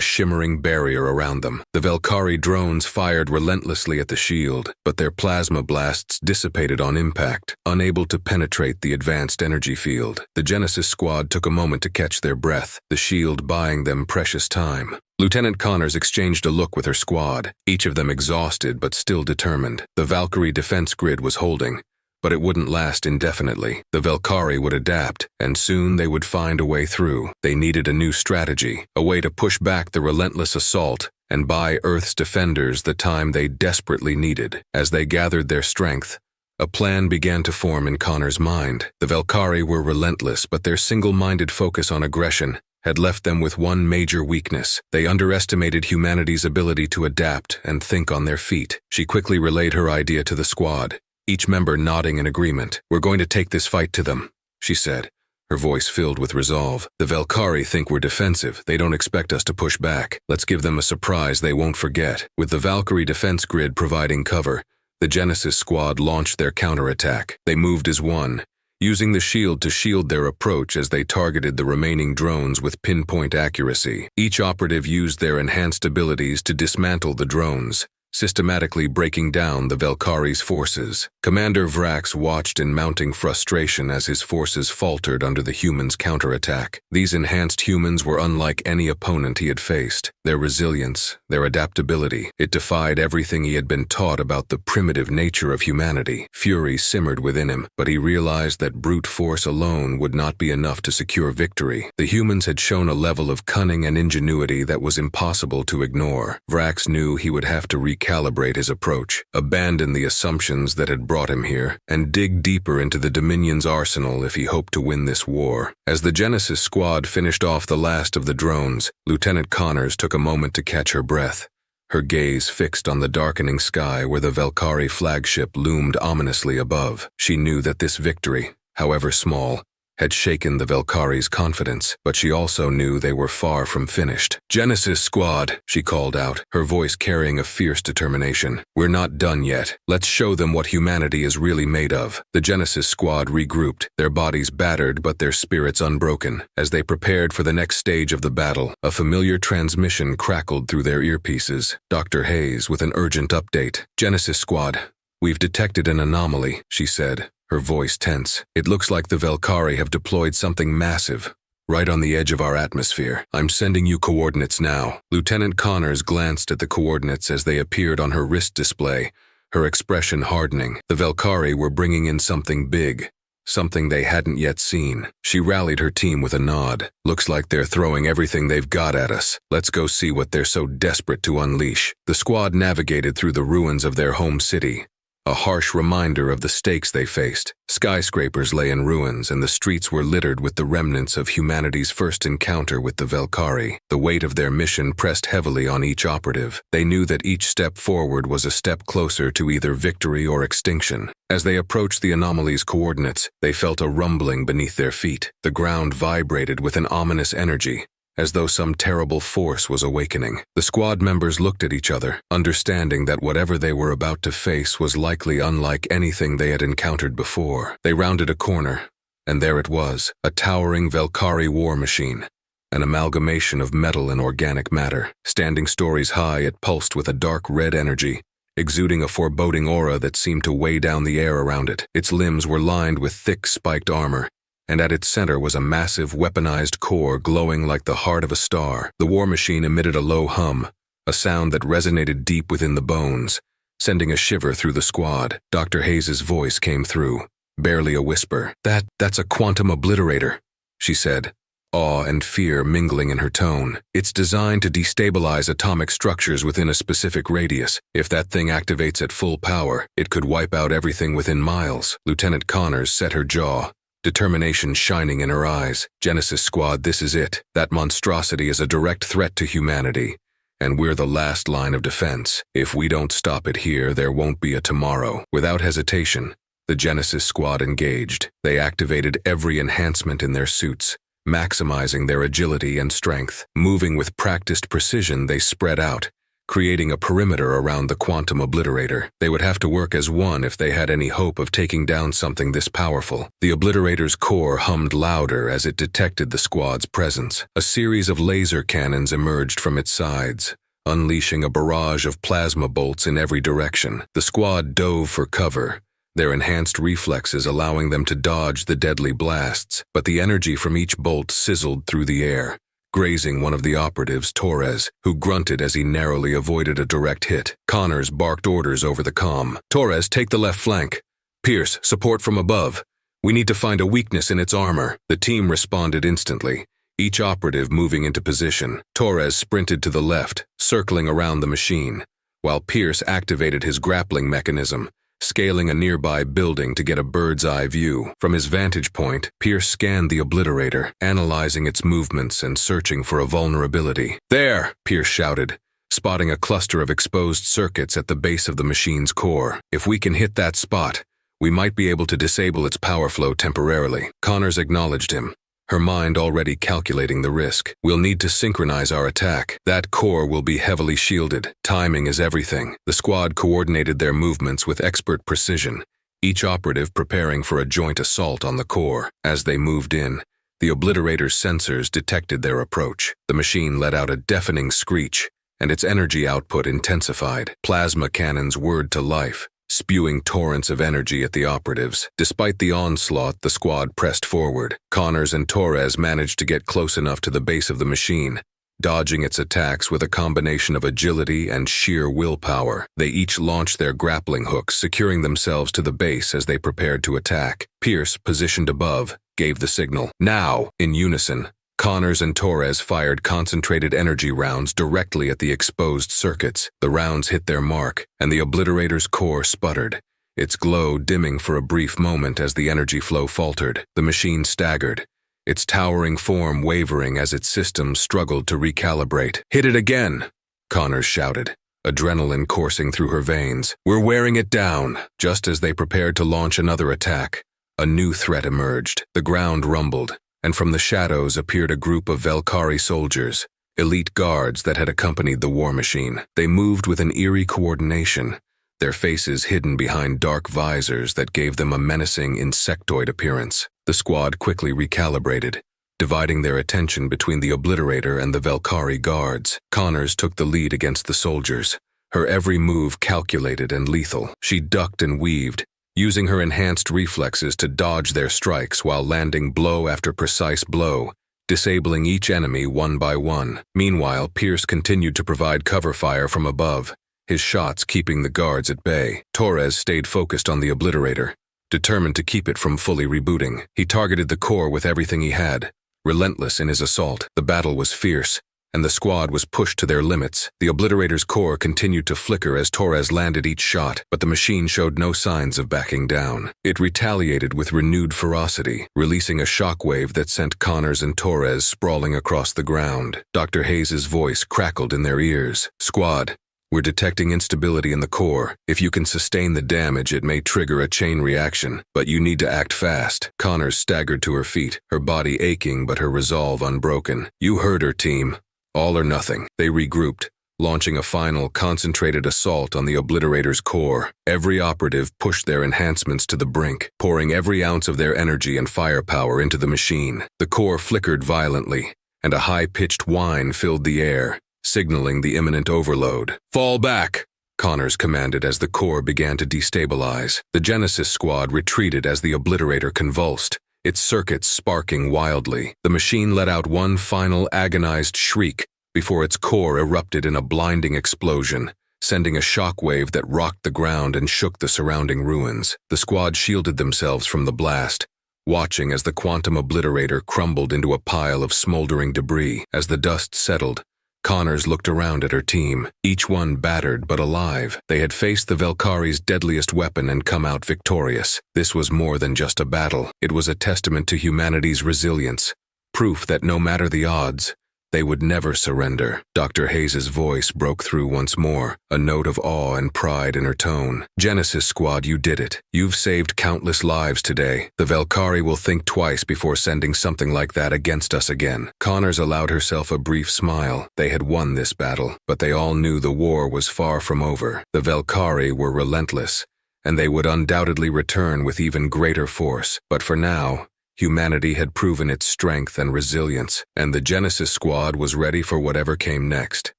shimmering barrier around them. The Valkyrie drones fired relentlessly at the shield, but their plasma blasts dissipated on impact, unable to penetrate the advanced energy field. The Genesis squad took a moment to catch their breath, the shield buying them precious time. Lieutenant Connors exchanged a look with her squad, each of them exhausted but still determined. The Valkyrie defense grid was holding, but it wouldn't last indefinitely. The Valkyrie would adapt, and soon they would find a way through. They needed a new strategy, a way to push back the relentless assault and buy Earth's defenders the time they desperately needed. As they gathered their strength, a plan began to form in Connor's mind. The Valkyrie were relentless, but their single-minded focus on aggression had left them with one major weakness. They underestimated humanity's ability to adapt and think on their feet. She quickly relayed her idea to the squad, each member nodding in agreement. "We're going to take this fight to them," she said, her voice filled with resolve. "The Valkyrie think we're defensive. They don't expect us to push back. Let's give them a surprise they won't forget." With the Valkyrie defense grid providing cover, the Genesis squad launched their counterattack. They moved as one, using the shield to shield their approach as they targeted the remaining drones with pinpoint accuracy. Each operative used their enhanced abilities to dismantle the drones, systematically breaking down the Valkyrie's forces. Commander Vrax watched in mounting frustration as his forces faltered under the humans' counterattack. These enhanced humans were unlike any opponent he had faced. Their resilience, their adaptability, it defied everything he had been taught about the primitive nature of humanity. Fury simmered within him, but he realized that brute force alone would not be enough to secure victory. The humans had shown a level of cunning and ingenuity that was impossible to ignore. Vrax knew he would have to recalibrate his approach, abandon the assumptions that had brought him here, and dig deeper into the Dominion's arsenal if he hoped to win this war. As the Genesis squad finished off the last of the drones, Lieutenant Connors took a moment to catch her breath, her gaze fixed on the darkening sky where the Valkyrie flagship loomed ominously above. She knew that this victory, however small, had shaken the Valkyrie's confidence, but she also knew they were far from finished. "Genesis squad," she called out, her voice carrying a fierce determination. "We're not done yet. Let's show them what humanity is really made of." The Genesis squad regrouped, their bodies battered but their spirits unbroken. As they prepared for the next stage of the battle, a familiar transmission crackled through their earpieces. Dr. Hayes with an urgent update. "Genesis squad, we've detected an anomaly," she said, her voice tense. "It looks like the Valkyrie have deployed something massive, right on the edge of our atmosphere. I'm sending you coordinates now." Lieutenant Connors glanced at the coordinates as they appeared on her wrist display, her expression hardening. The Valkyrie were bringing in something big, something they hadn't yet seen. She rallied her team with a nod. "Looks like they're throwing everything they've got at us. Let's go see what they're so desperate to unleash." The squad navigated through the ruins of their home city, a harsh reminder of the stakes they faced. Skyscrapers lay in ruins, and the streets were littered with the remnants of humanity's first encounter with the Valkyrie. The weight of their mission pressed heavily on each operative. They knew that each step forward was a step closer to either victory or extinction. As they approached the anomaly's coordinates, they felt a rumbling beneath their feet. The ground vibrated with an ominous energy, as though some terrible force was awakening. The squad members looked at each other, understanding that whatever they were about to face was likely unlike anything they had encountered before. They rounded a corner, and there it was, a towering Valkyrie war machine, an amalgamation of metal and organic matter. Standing stories high, it pulsed with a dark red energy, exuding a foreboding aura that seemed to weigh down the air around it. Its limbs were lined with thick, spiked armor, and at its center was a massive, weaponized core glowing like the heart of a star. The war machine emitted a low hum, a sound that resonated deep within the bones, sending a shiver through the squad. Dr. Hayes's voice came through, barely a whisper. That's a quantum obliterator, she said, awe and fear mingling in her tone. It's designed to destabilize atomic structures within a specific radius. If that thing activates at full power, it could wipe out everything within miles. Lieutenant Connors set her jaw, determination shining in her eyes. Genesis Squad, this is it. That monstrosity is a direct threat to humanity, and we're the last line of defense. If we don't stop it here, there won't be a tomorrow. Without hesitation, the Genesis Squad engaged. They activated every enhancement in their suits, maximizing their agility and strength. Moving with practiced precision, they spread out, creating a perimeter around the quantum obliterator. They would have to work as one if they had any hope of taking down something this powerful. The obliterator's core hummed louder as it detected the squad's presence. A series of laser cannons emerged from its sides, unleashing a barrage of plasma bolts in every direction. The squad dove for cover, their enhanced reflexes allowing them to dodge the deadly blasts, but the energy from each bolt sizzled through the air, grazing one of the operatives, Torres, who grunted as he narrowly avoided a direct hit. Connors barked orders over the comm. Torres, take the left flank. Pierce, support from above. We need to find a weakness in its armor. The team responded instantly, each operative moving into position. Torres sprinted to the left, circling around the machine, while Pierce activated his grappling mechanism, scaling a nearby building to get a bird's-eye view. From his vantage point, Pierce scanned the obliterator, analyzing its movements and searching for a vulnerability. There, Pierce shouted, spotting a cluster of exposed circuits at the base of the machine's core. If we can hit that spot, we might be able to disable its power flow temporarily. Connors acknowledged him, her mind already calculating the risk. We'll need to synchronize our attack. That core will be heavily shielded. Timing is everything. The squad coordinated their movements with expert precision, each operative preparing for a joint assault on the core. As they moved in, the obliterator's sensors detected their approach. The machine let out a deafening screech, and its energy output intensified. Plasma cannons whirred to life, spewing torrents of energy at the operatives. Despite the onslaught, the squad pressed forward. Connors and Torres managed to get close enough to the base of the machine, dodging its attacks with a combination of agility and sheer willpower. They each launched their grappling hooks, securing themselves to the base as they prepared to attack. Pierce, positioned above, gave the signal. Now, in unison, Connors and Torres fired concentrated energy rounds directly at the exposed circuits. The rounds hit their mark, and the obliterator's core sputtered, its glow dimming for a brief moment as the energy flow faltered. The machine staggered, its towering form wavering as its systems struggled to recalibrate. Hit it again, Connors shouted, adrenaline coursing through her veins. We're wearing it down. Just as they prepared to launch another attack, a new threat emerged. The ground rumbled, and from the shadows appeared a group of Valkyrie soldiers, elite guards that had accompanied the war machine. They moved with an eerie coordination, their faces hidden behind dark visors that gave them a menacing insectoid appearance. The squad quickly recalibrated, dividing their attention between the obliterator and the Valkyrie guards. Connors took the lead against the soldiers, her every move calculated and lethal. She ducked and weaved, using her enhanced reflexes to dodge their strikes while landing blow after precise blow, disabling each enemy one by one. Meanwhile, Pierce continued to provide cover fire from above, his shots keeping the guards at bay. Torres stayed focused on the obliterator, determined to keep it from fully rebooting. He targeted the core with everything he had, relentless in his assault. The battle was fierce, and the squad was pushed to their limits. The obliterator's core continued to flicker as Torres landed each shot, but the machine showed no signs of backing down. It retaliated with renewed ferocity, releasing a shockwave that sent Connors and Torres sprawling across the ground. Dr. Hayes's voice crackled in their ears. Squad, we're detecting instability in the core. If you can sustain the damage, it may trigger a chain reaction, but you need to act fast. Connors staggered to her feet, her body aching but her resolve unbroken. You heard her, team. All or nothing. They regrouped, launching a final concentrated assault on the obliterator's core. Every operative pushed their enhancements to the brink, pouring every ounce of their energy and firepower into the machine. The core flickered violently, and a high-pitched whine filled the air, signaling the imminent overload. Fall back, Connors commanded as the core began to destabilize. The Genesis squad retreated as the obliterator convulsed, its circuits sparking wildly. The machine let out one final agonized shriek before its core erupted in a blinding explosion, sending a shockwave that rocked the ground and shook the surrounding ruins. The squad shielded themselves from the blast, watching as the quantum obliterator crumbled into a pile of smoldering debris. As the dust settled, Connors looked around at her team, each one battered but alive. They had faced the Valkyries' deadliest weapon and come out victorious. This was more than just a battle. It was a testament to humanity's resilience, proof that no matter the odds, they would never surrender. Dr. Hayes' voice broke through once more, a note of awe and pride in her tone. Genesis Squad, you did it. You've saved countless lives today. The Valkyrie will think twice before sending something like that against us again. Connors allowed herself a brief smile. They had won this battle, but they all knew the war was far from over. The Valkyrie were relentless, and they would undoubtedly return with even greater force. But for now, humanity had proven its strength and resilience, and the Genesis Squad was ready for whatever came next.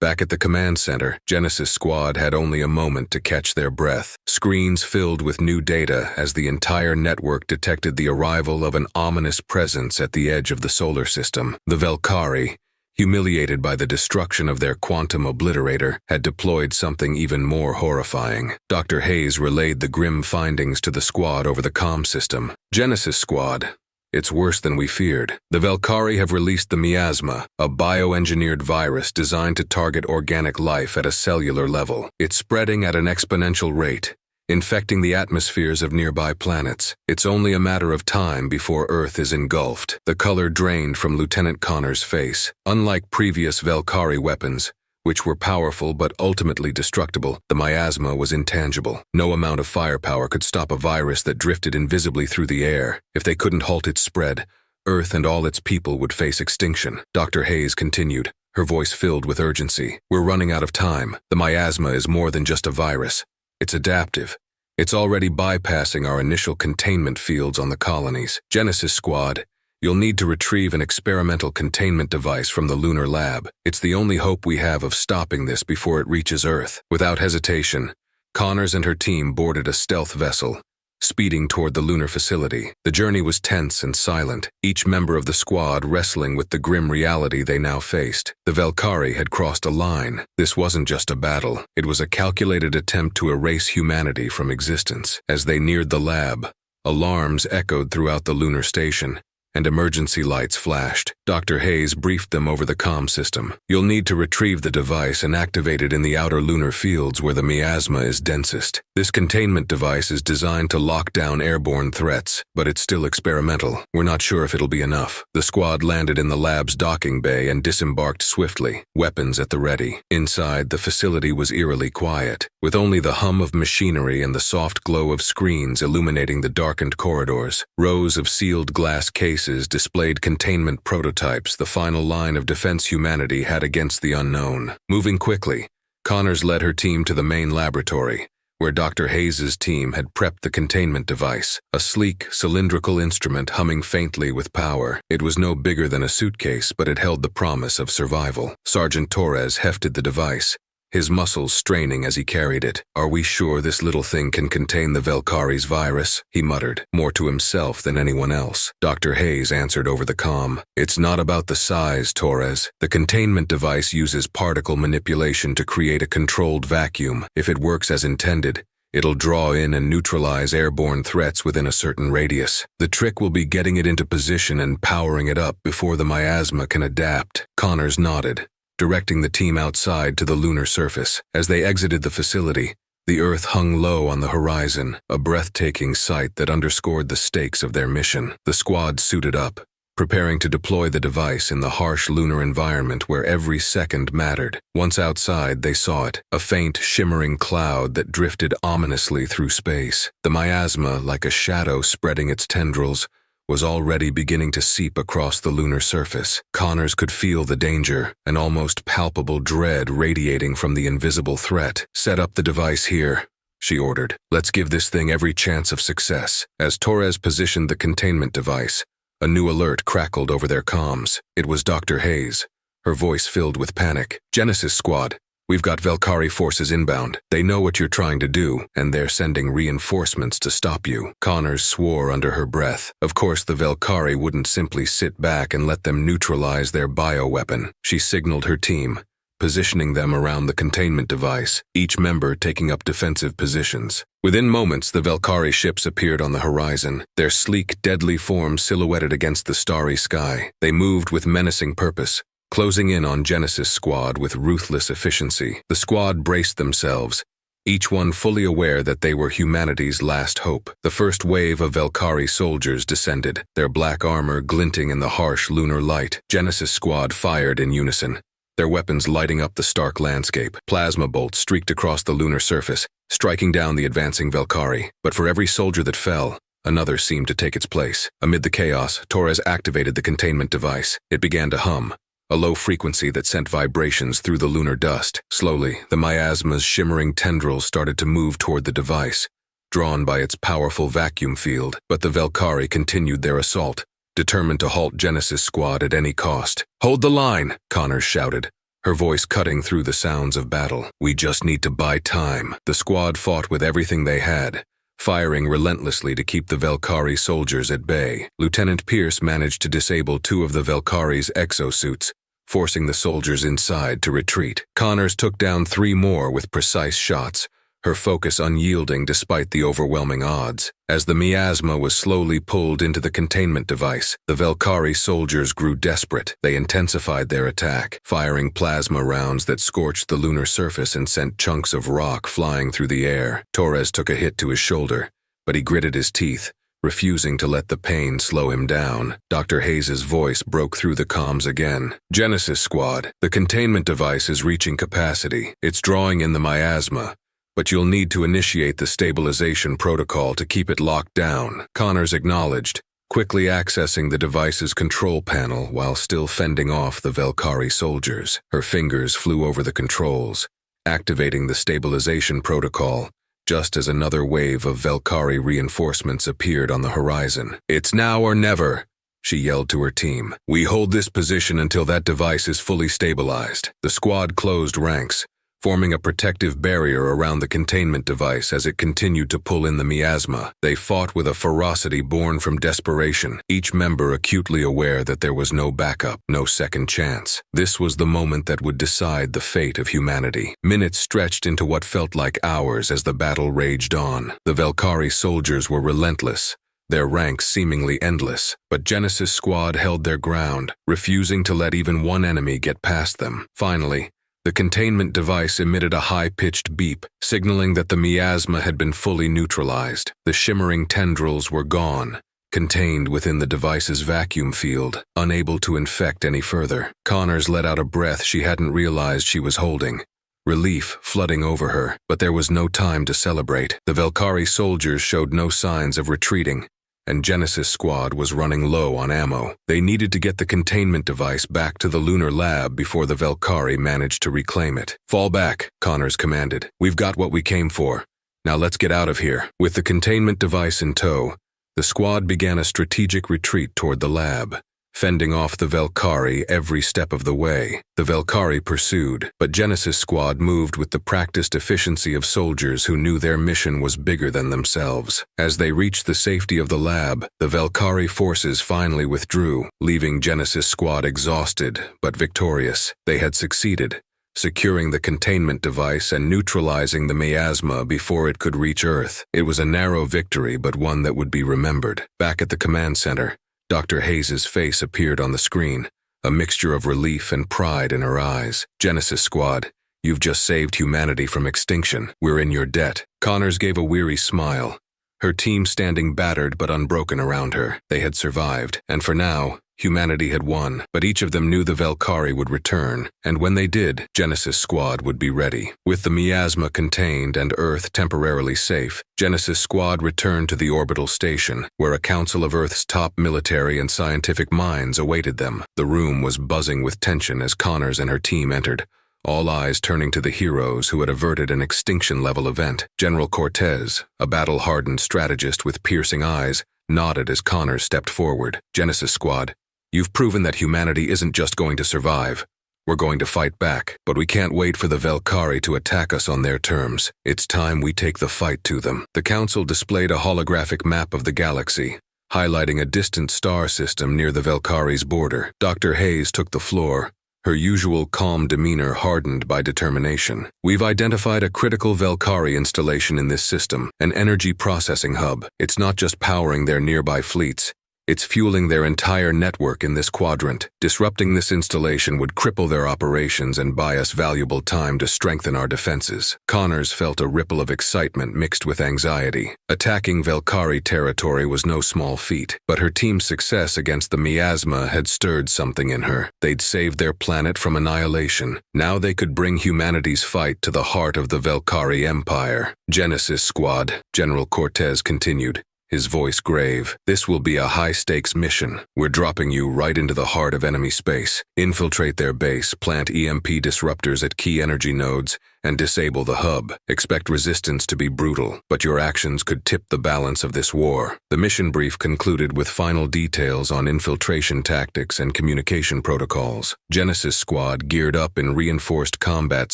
Back at the command center, Genesis Squad had only a moment to catch their breath. Screens filled with new data as the entire network detected the arrival of an ominous presence at the edge of the solar system. The Valkyrie, humiliated by the destruction of their quantum obliterator, had deployed something even more horrifying. Dr. Hayes relayed the grim findings to the squad over the comm system. Genesis Squad, it's worse than we feared. The Valkyrie have released the miasma, a bioengineered virus designed to target organic life at a cellular level. It's spreading at an exponential rate, infecting the atmospheres of nearby planets. It's only a matter of time before Earth is engulfed. The color drained from Lieutenant Connor's face. Unlike previous Valkyrie weapons, which were powerful but ultimately destructible, the miasma was intangible. No amount of firepower could stop a virus that drifted invisibly through the air. If they couldn't halt its spread, Earth and all its people would face extinction. Dr. Hayes continued, her voice filled with urgency. We're running out of time. The miasma is more than just a virus. It's adaptive. It's already bypassing our initial containment fields on the colonies. Genesis Squad, you'll need to retrieve an experimental containment device from the lunar lab. It's the only hope we have of stopping this before it reaches Earth. Without hesitation, Connors and her team boarded a stealth vessel, speeding toward the lunar facility. The journey was tense and silent, each member of the squad wrestling with the grim reality they now faced. The Valkyrie had crossed a line. This wasn't just a battle. It was a calculated attempt to erase humanity from existence. As they neared the lab, alarms echoed throughout the lunar station, and emergency lights flashed. Dr. Hayes briefed them over the comm system. You'll need to retrieve the device and activate it in the outer lunar fields where the miasma is densest. This containment device is designed to lock down airborne threats, but it's still experimental. We're not sure if it'll be enough. The squad landed in the lab's docking bay and disembarked swiftly, weapons at the ready. Inside, the facility was eerily quiet, with only the hum of machinery and the soft glow of screens illuminating the darkened corridors. Rows of sealed glass cases displayed containment prototypes, the final line of defense humanity had against the unknown. Moving quickly, Connors led her team to the main laboratory, where Dr. Hayes' team had prepped the containment device, a sleek, cylindrical instrument humming faintly with power. It was no bigger than a suitcase, but it held the promise of survival. Sergeant Torres hefted the device, his muscles straining as he carried it. Are we sure this little thing can contain the Valkyrie's virus? He muttered, more to himself than anyone else. Dr. Hayes answered over the comm. It's not about the size, Torres. The containment device uses particle manipulation to create a controlled vacuum. If it works as intended, it'll draw in and neutralize airborne threats within a certain radius. The trick will be getting it into position and powering it up before the miasma can adapt. Connors nodded, directing the team outside to the lunar surface. As they exited the facility, the Earth hung low on the horizon, a breathtaking sight that underscored the stakes of their mission. The squad suited up, preparing to deploy the device in the harsh lunar environment where every second mattered. Once outside, they saw it, a faint, shimmering cloud that drifted ominously through space. The miasma, like a shadow spreading its tendrils, was already beginning to seep across the lunar surface. Connors could feel the danger, an almost palpable dread radiating from the invisible threat. Set up the device here, she ordered. Let's give this thing every chance of success. As Torres positioned the containment device, a new alert crackled over their comms. It was Dr. Hayes, her voice filled with panic. Genesis Squad, we've got Valkyrie forces inbound. They know what you're trying to do, and they're sending reinforcements to stop you. Connors swore under her breath. Of course, the Valkyrie wouldn't simply sit back and let them neutralize their bioweapon. She signaled her team, positioning them around the containment device, each member taking up defensive positions. Within moments, the Velkari ships appeared on the horizon, their sleek, deadly forms silhouetted against the starry sky. They moved with menacing purpose, closing in on Genesis Squad with ruthless efficiency. The squad braced themselves, each one fully aware that they were humanity's last hope. The first wave of Velkari soldiers descended, their black armor glinting in the harsh lunar light. Genesis Squad fired in unison, their weapons lighting up the stark landscape. Plasma bolts streaked across the lunar surface, striking down the advancing Velkari. But for every soldier that fell, another seemed to take its place. Amid the chaos, Torres activated the containment device. It began to hum, a low frequency that sent vibrations through the lunar dust. Slowly, the miasma's shimmering tendrils started to move toward the device, drawn by its powerful vacuum field. But the Velkari continued their assault, determined to halt Genesis Squad at any cost. "Hold the line," Connors shouted, her voice cutting through the sounds of battle. "We just need to buy time." The squad fought with everything they had, firing relentlessly to keep the Velkari soldiers at bay. Lieutenant Pierce managed to disable 2 of the Velkari's exosuits, forcing the soldiers inside to retreat. Connors took down 3 more with precise shots, her focus unyielding despite the overwhelming odds. As the miasma was slowly pulled into the containment device, the Velkari soldiers grew desperate. They intensified their attack, firing plasma rounds that scorched the lunar surface and sent chunks of rock flying through the air. Torres took a hit to his shoulder, but he gritted his teeth, refusing to let the pain slow him down. Dr. Hayes' voice broke through the comms again. "Genesis Squad, the containment device is reaching capacity. It's drawing in the miasma, but you'll need to initiate the stabilization protocol to keep it locked down." Connors acknowledged, quickly accessing the device's control panel while still fending off the Velkari soldiers. Her fingers flew over the controls, activating the stabilization protocol, just as another wave of Velkari reinforcements appeared on the horizon. "It's now or never," she yelled to her team. "We hold this position until that device is fully stabilized." The squad closed ranks, forming a protective barrier around the containment device as it continued to pull in the miasma. They fought with a ferocity born from desperation, each member acutely aware that there was no backup, no second chance. This was the moment that would decide the fate of humanity. Minutes stretched into what felt like hours as the battle raged on. The Velkari soldiers were relentless, their ranks seemingly endless, but Genesis Squad held their ground, refusing to let even one enemy get past them. Finally, the containment device emitted a high-pitched beep, signaling that the miasma had been fully neutralized. The shimmering tendrils were gone, contained within the device's vacuum field, unable to infect any further. Connors let out a breath she hadn't realized she was holding, relief flooding over her. But there was no time to celebrate. The Velkari soldiers showed no signs of retreating, and Genesis Squad was running low on ammo. They needed to get the containment device back to the lunar lab before the Velkari managed to reclaim it. "Fall back," Connors commanded. "We've got what we came for. Now let's get out of here." With the containment device in tow, the squad began a strategic retreat toward the lab, fending off the Velkari every step of the way. The Velkari pursued, but Genesis Squad moved with the practiced efficiency of soldiers who knew their mission was bigger than themselves. As they reached the safety of the lab, the Velkari forces finally withdrew, leaving Genesis Squad exhausted but victorious. They had succeeded, securing the containment device and neutralizing the miasma before it could reach Earth. It was a narrow victory, but one that would be remembered. Back at the command center, Dr. Hayes' face appeared on the screen, a mixture of relief and pride in her eyes. "Genesis Squad, you've just saved humanity from extinction. We're in your debt." Connors gave a weary smile, her team standing battered but unbroken around her. They had survived, and for now, humanity had won. But each of them knew the Velkari would return, and when they did, Genesis Squad would be ready. With the miasma contained and Earth temporarily safe, Genesis Squad returned to the orbital station, where a council of Earth's top military and scientific minds awaited them. The room was buzzing with tension as Connors and her team entered, all eyes turning to the heroes who had averted an extinction-level event. General Cortez, a battle-hardened strategist with piercing eyes, nodded as Connors stepped forward. "Genesis Squad, you've proven that humanity isn't just going to survive. We're going to fight back, but we can't wait for the Velkari to attack us on their terms. It's time we take the fight to them." The council displayed a holographic map of the galaxy, highlighting a distant star system near the Velkari's border. Dr. Hayes took the floor, her usual calm demeanor hardened by determination. "We've identified a critical Velkari installation in this system, an energy processing hub. It's not just powering their nearby fleets. It's fueling their entire network in this quadrant. Disrupting this installation would cripple their operations and buy us valuable time to strengthen our defenses." Connors felt a ripple of excitement mixed with anxiety. Attacking Velkari territory was no small feat, but her team's success against the miasma had stirred something in her. They'd saved their planet from annihilation. Now they could bring humanity's fight to the heart of the Velkari Empire. "Genesis Squad," General Cortez continued, his voice grave. "This will be a high-stakes mission. We're dropping you right into the heart of enemy space. Infiltrate their base, plant EMP disruptors at key energy nodes, and disable the hub. Expect resistance to be brutal, but your actions could tip the balance of this war." The mission brief concluded with final details on infiltration tactics and communication protocols. Genesis Squad geared up in reinforced combat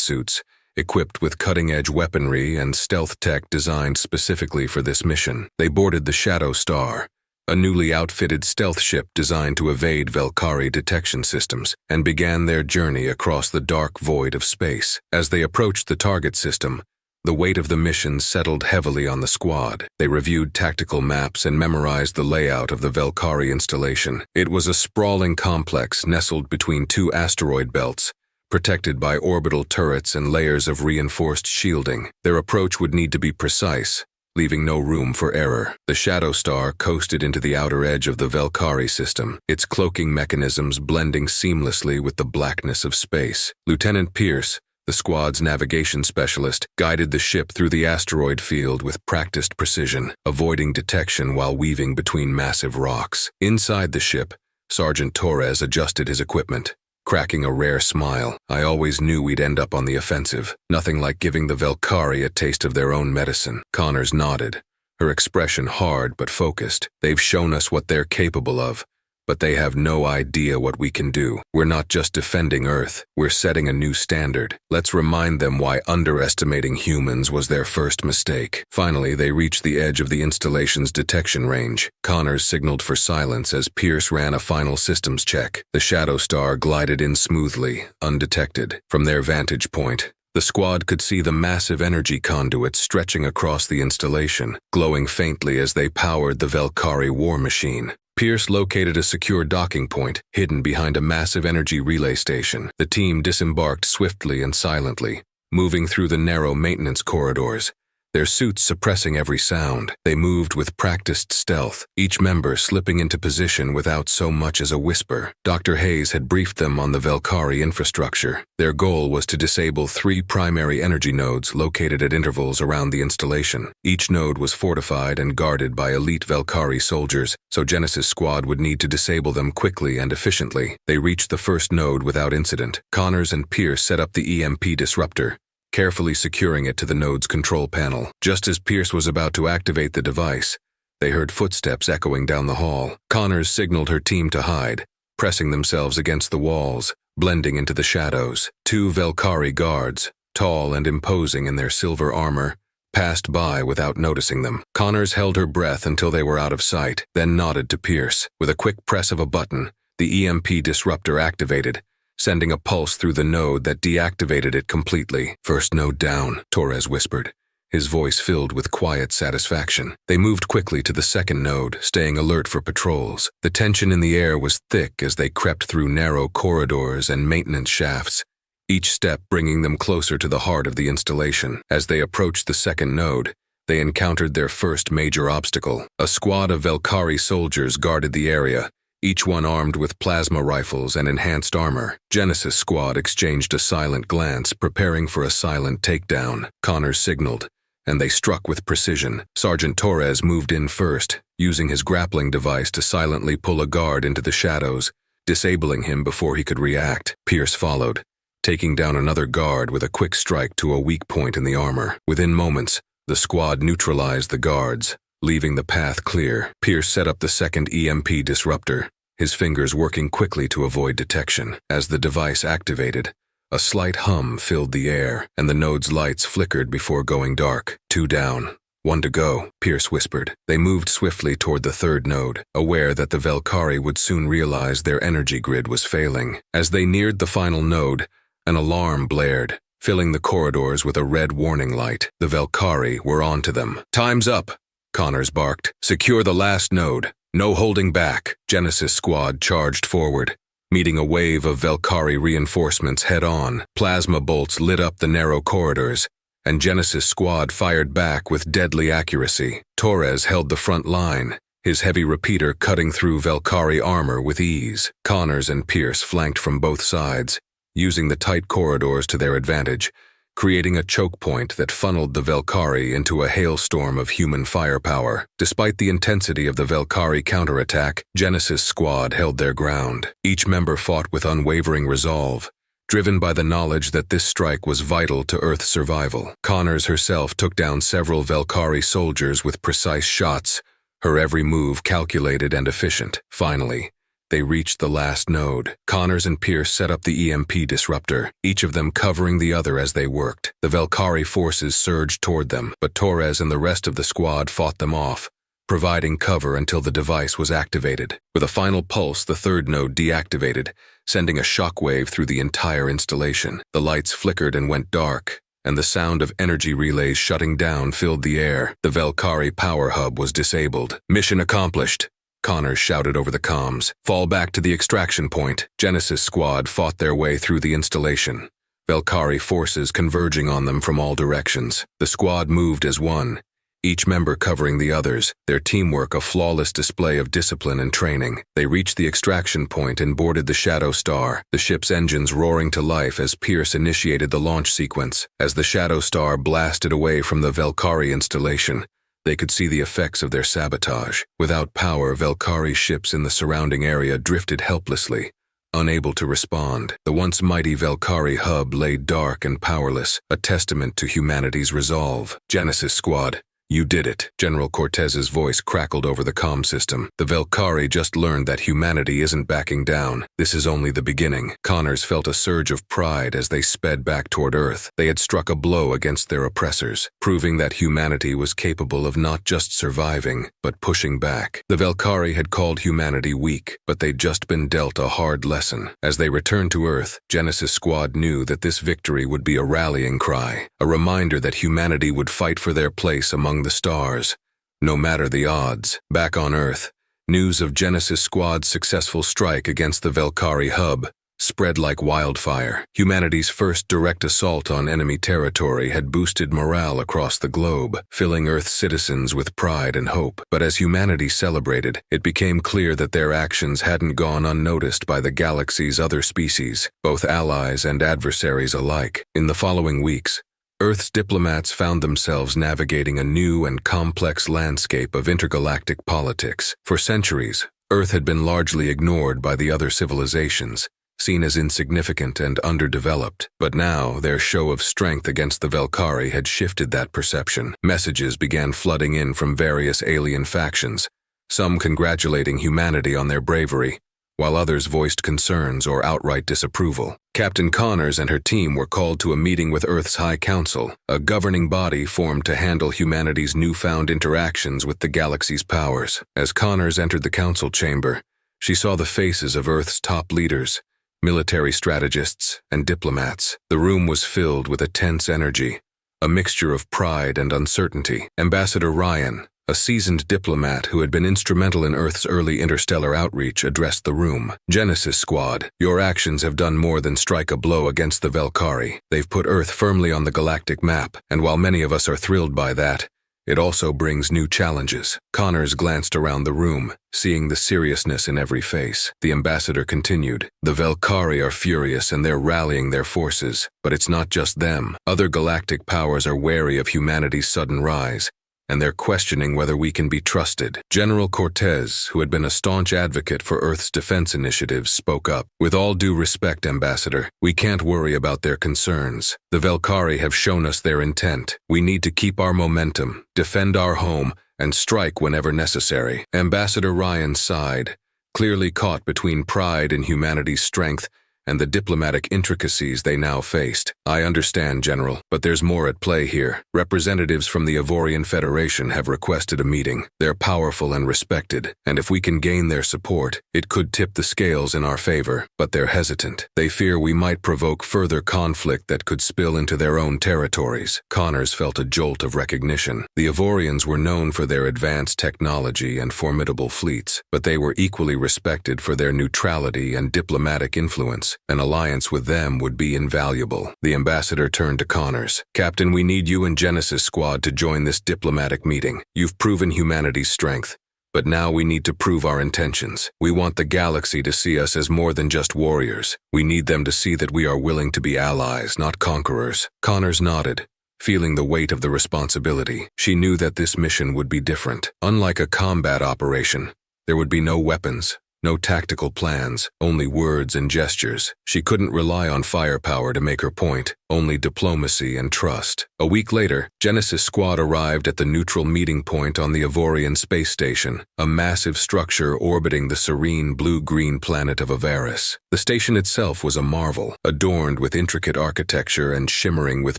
suits, equipped with cutting-edge weaponry and stealth tech designed specifically for this mission. They boarded the Shadow Star, a newly outfitted stealth ship designed to evade Velkari detection systems, and began their journey across the dark void of space. As they approached the target system, the weight of the mission settled heavily on the squad. They reviewed tactical maps and memorized the layout of the Velkari installation. It was a sprawling complex nestled between two asteroid belts, protected by orbital turrets and layers of reinforced shielding. Their approach would need to be precise, leaving no room for error. The Shadow Star coasted into the outer edge of the Velkari system, its cloaking mechanisms blending seamlessly with the blackness of space. Lieutenant Pierce, the squad's navigation specialist, guided the ship through the asteroid field with practiced precision, avoiding detection while weaving between massive rocks. Inside the ship, Sergeant Torres adjusted his equipment, cracking a rare smile. "I always knew we'd end up on the offensive. Nothing like giving the Velkari a taste of their own medicine." Connors nodded, her expression hard but focused. "They've shown us what they're capable of, but they have no idea what we can do. We're not just defending Earth, we're setting a new standard. Let's remind them why underestimating humans was their first mistake." Finally, they reached the edge of the installation's detection range. Connors signaled for silence as Pierce ran a final systems check. The Shadow Star glided in smoothly, undetected. From their vantage point, the squad could see the massive energy conduits stretching across the installation, glowing faintly as they powered the Velkari war machine. Pierce located a secure docking point, hidden behind a massive energy relay station. The team disembarked swiftly and silently, moving through the narrow maintenance corridors, their suits suppressing every sound. They moved with practiced stealth, each member slipping into position without so much as a whisper. Dr. Hayes had briefed them on the Velkari infrastructure. Their goal was to disable 3 primary energy nodes located at intervals around the installation. Each node was fortified and guarded by elite Velkari soldiers, so Genesis Squad would need to disable them quickly and efficiently. They reached the first node without incident. Connors and Pierce set up the EMP disruptor, carefully securing it to the node's control panel. Just as Pierce was about to activate the device, they heard footsteps echoing down the hall. Connors signaled her team to hide, pressing themselves against the walls, blending into the shadows. 2 Velkari guards, tall and imposing in their silver armor, passed by without noticing them. Connors held her breath until they were out of sight, then nodded to Pierce. With a quick press of a button, the EMP disruptor activated, sending a pulse through the node that deactivated it completely. "First node down," Torres whispered, his voice filled with quiet satisfaction. They moved quickly to the second node, staying alert for patrols. The tension in the air was thick as they crept through narrow corridors and maintenance shafts, each step bringing them closer to the heart of the installation. As they approached the second node, they encountered their first major obstacle. A squad of Velkari soldiers guarded the area, each one armed with plasma rifles and enhanced armor. Genesis Squad exchanged a silent glance, preparing for a silent takedown. Connors signaled, and they struck with precision. Sergeant Torres moved in first, using his grappling device to silently pull a guard into the shadows, disabling him before he could react. Pierce followed, taking down another guard with a quick strike to a weak point in the armor. Within moments, the squad neutralized the guards, leaving the path clear. Pierce set up the second EMP disruptor, his fingers working quickly to avoid detection. As the device activated, a slight hum filled the air, and the node's lights flickered before going dark. 2 down, "One to go," Pierce whispered. They moved swiftly toward the third node, aware that the Velkari would soon realize their energy grid was failing. As they neared the final node, an alarm blared, filling the corridors with a red warning light. The Velkari were onto them. "Time's up," Connors barked. "Secure the last node. No holding back." Genesis Squad charged forward, meeting a wave of Velkari reinforcements head-on. Plasma bolts lit up the narrow corridors, and Genesis Squad fired back with deadly accuracy. Torres held the front line, his heavy repeater cutting through Velkari armor with ease. Connors and Pierce flanked from both sides, using the tight corridors to their advantage, creating a choke point that funneled the Velkari into a hailstorm of human firepower. Despite the intensity of the Velkari counterattack, Genesis Squad held their ground. Each member fought with unwavering resolve, driven by the knowledge that this strike was vital to Earth's survival. Connors herself took down several Velkari soldiers with precise shots, her every move calculated and efficient. Finally, they reached the last node. Connors and Pierce set up the EMP disruptor, each of them covering the other as they worked. The Velkari forces surged toward them, but Torres and the rest of the squad fought them off, providing cover until the device was activated. With a final pulse, the third node deactivated, sending a shockwave through the entire installation. The lights flickered and went dark, and the sound of energy relays shutting down filled the air. The Velkari power hub was disabled. "Mission accomplished," Connors shouted over the comms. "Fall back to the extraction point." Genesis Squad fought their way through the installation, Velkari forces converging on them from all directions. The squad moved as one, each member covering the others, their teamwork a flawless display of discipline and training. They reached the extraction point and boarded the Shadow Star, the ship's engines roaring to life as Pierce initiated the launch sequence. As the Shadow Star blasted away from the Velkari installation, they could see the effects of their sabotage. Without power, Velkari ships in the surrounding area drifted helplessly, unable to respond. The once mighty Velkari hub lay dark and powerless, a testament to humanity's resolve. "Genesis Squad, you did it." General Cortez's voice crackled over the comm system. "The Velkari just learned that humanity isn't backing down. This is only the beginning." Connors felt a surge of pride as they sped back toward Earth. They had struck a blow against their oppressors, proving that humanity was capable of not just surviving, but pushing back. The Velkari had called humanity weak, but they'd just been dealt a hard lesson. As they returned to Earth, Genesis Squad knew that this victory would be a rallying cry, a reminder that humanity would fight for their place among the stars, no matter the odds. Back on Earth, news of Genesis Squad's successful strike against the Velkari hub spread like wildfire. Humanity's first direct assault on enemy territory had boosted morale across the globe, filling Earth's citizens with pride and hope. But as humanity celebrated, it became clear that their actions hadn't gone unnoticed by the galaxy's other species, both allies and adversaries alike. In the following weeks, Earth's diplomats found themselves navigating a new and complex landscape of intergalactic politics. For centuries, Earth had been largely ignored by the other civilizations, seen as insignificant and underdeveloped. But now, their show of strength against the Velkari had shifted that perception. Messages began flooding in from various alien factions, some congratulating humanity on their bravery, while others voiced concerns or outright disapproval. Captain Connors and her team were called to a meeting with Earth's High Council, a governing body formed to handle humanity's newfound interactions with the galaxy's powers. As Connors entered the council chamber, she saw the faces of Earth's top leaders, military strategists, and diplomats. The room was filled with a tense energy, a mixture of pride and uncertainty. Ambassador Ryan, a seasoned diplomat who had been instrumental in Earth's early interstellar outreach, addressed the room. "Genesis Squad, your actions have done more than strike a blow against the Velkari. They've put Earth firmly on the galactic map, and while many of us are thrilled by that, it also brings new challenges." Connors glanced around the room, seeing the seriousness in every face. The ambassador continued, "The Velkari are furious and they're rallying their forces, but it's not just them. Other galactic powers are wary of humanity's sudden rise, and they're questioning whether we can be trusted." General Cortez, who had been a staunch advocate for Earth's defense initiatives, spoke up. "With all due respect, Ambassador, we can't worry about their concerns. The Velkari have shown us their intent. We need to keep our momentum, defend our home, and strike whenever necessary." Ambassador Ryan sighed, clearly caught between pride in humanity's strength and the diplomatic intricacies they now faced. I understand, General, but there's more at play here. Representatives from the Ivorian Federation have requested a meeting. They're powerful and respected, and if we can gain their support, it could tip the scales in our favor. But they're hesitant. They fear we might provoke further conflict that could spill into their own territories. Connors felt a jolt of recognition. The Ivorians were known for their advanced technology and formidable fleets, but they were equally respected for their neutrality and diplomatic influence. An alliance with them would be invaluable. The ambassador turned to Connors. Captain, we need you and Genesis Squad to join this diplomatic meeting. You've proven humanity's strength, but now we need to prove our intentions. We want the galaxy to see us as more than just warriors. We need them to see that we are willing to be allies, not conquerors. Connors nodded, feeling the weight of the responsibility. She knew that this mission would be different. Unlike a combat operation, there would be no weapons, no tactical plans, only words and gestures. She couldn't rely on firepower to make her point, only diplomacy and trust. A week later, Genesis Squad arrived at the neutral meeting point on the Ivorian space station, a massive structure orbiting the serene blue-green planet of Avaris. The station itself was a marvel, adorned with intricate architecture and shimmering with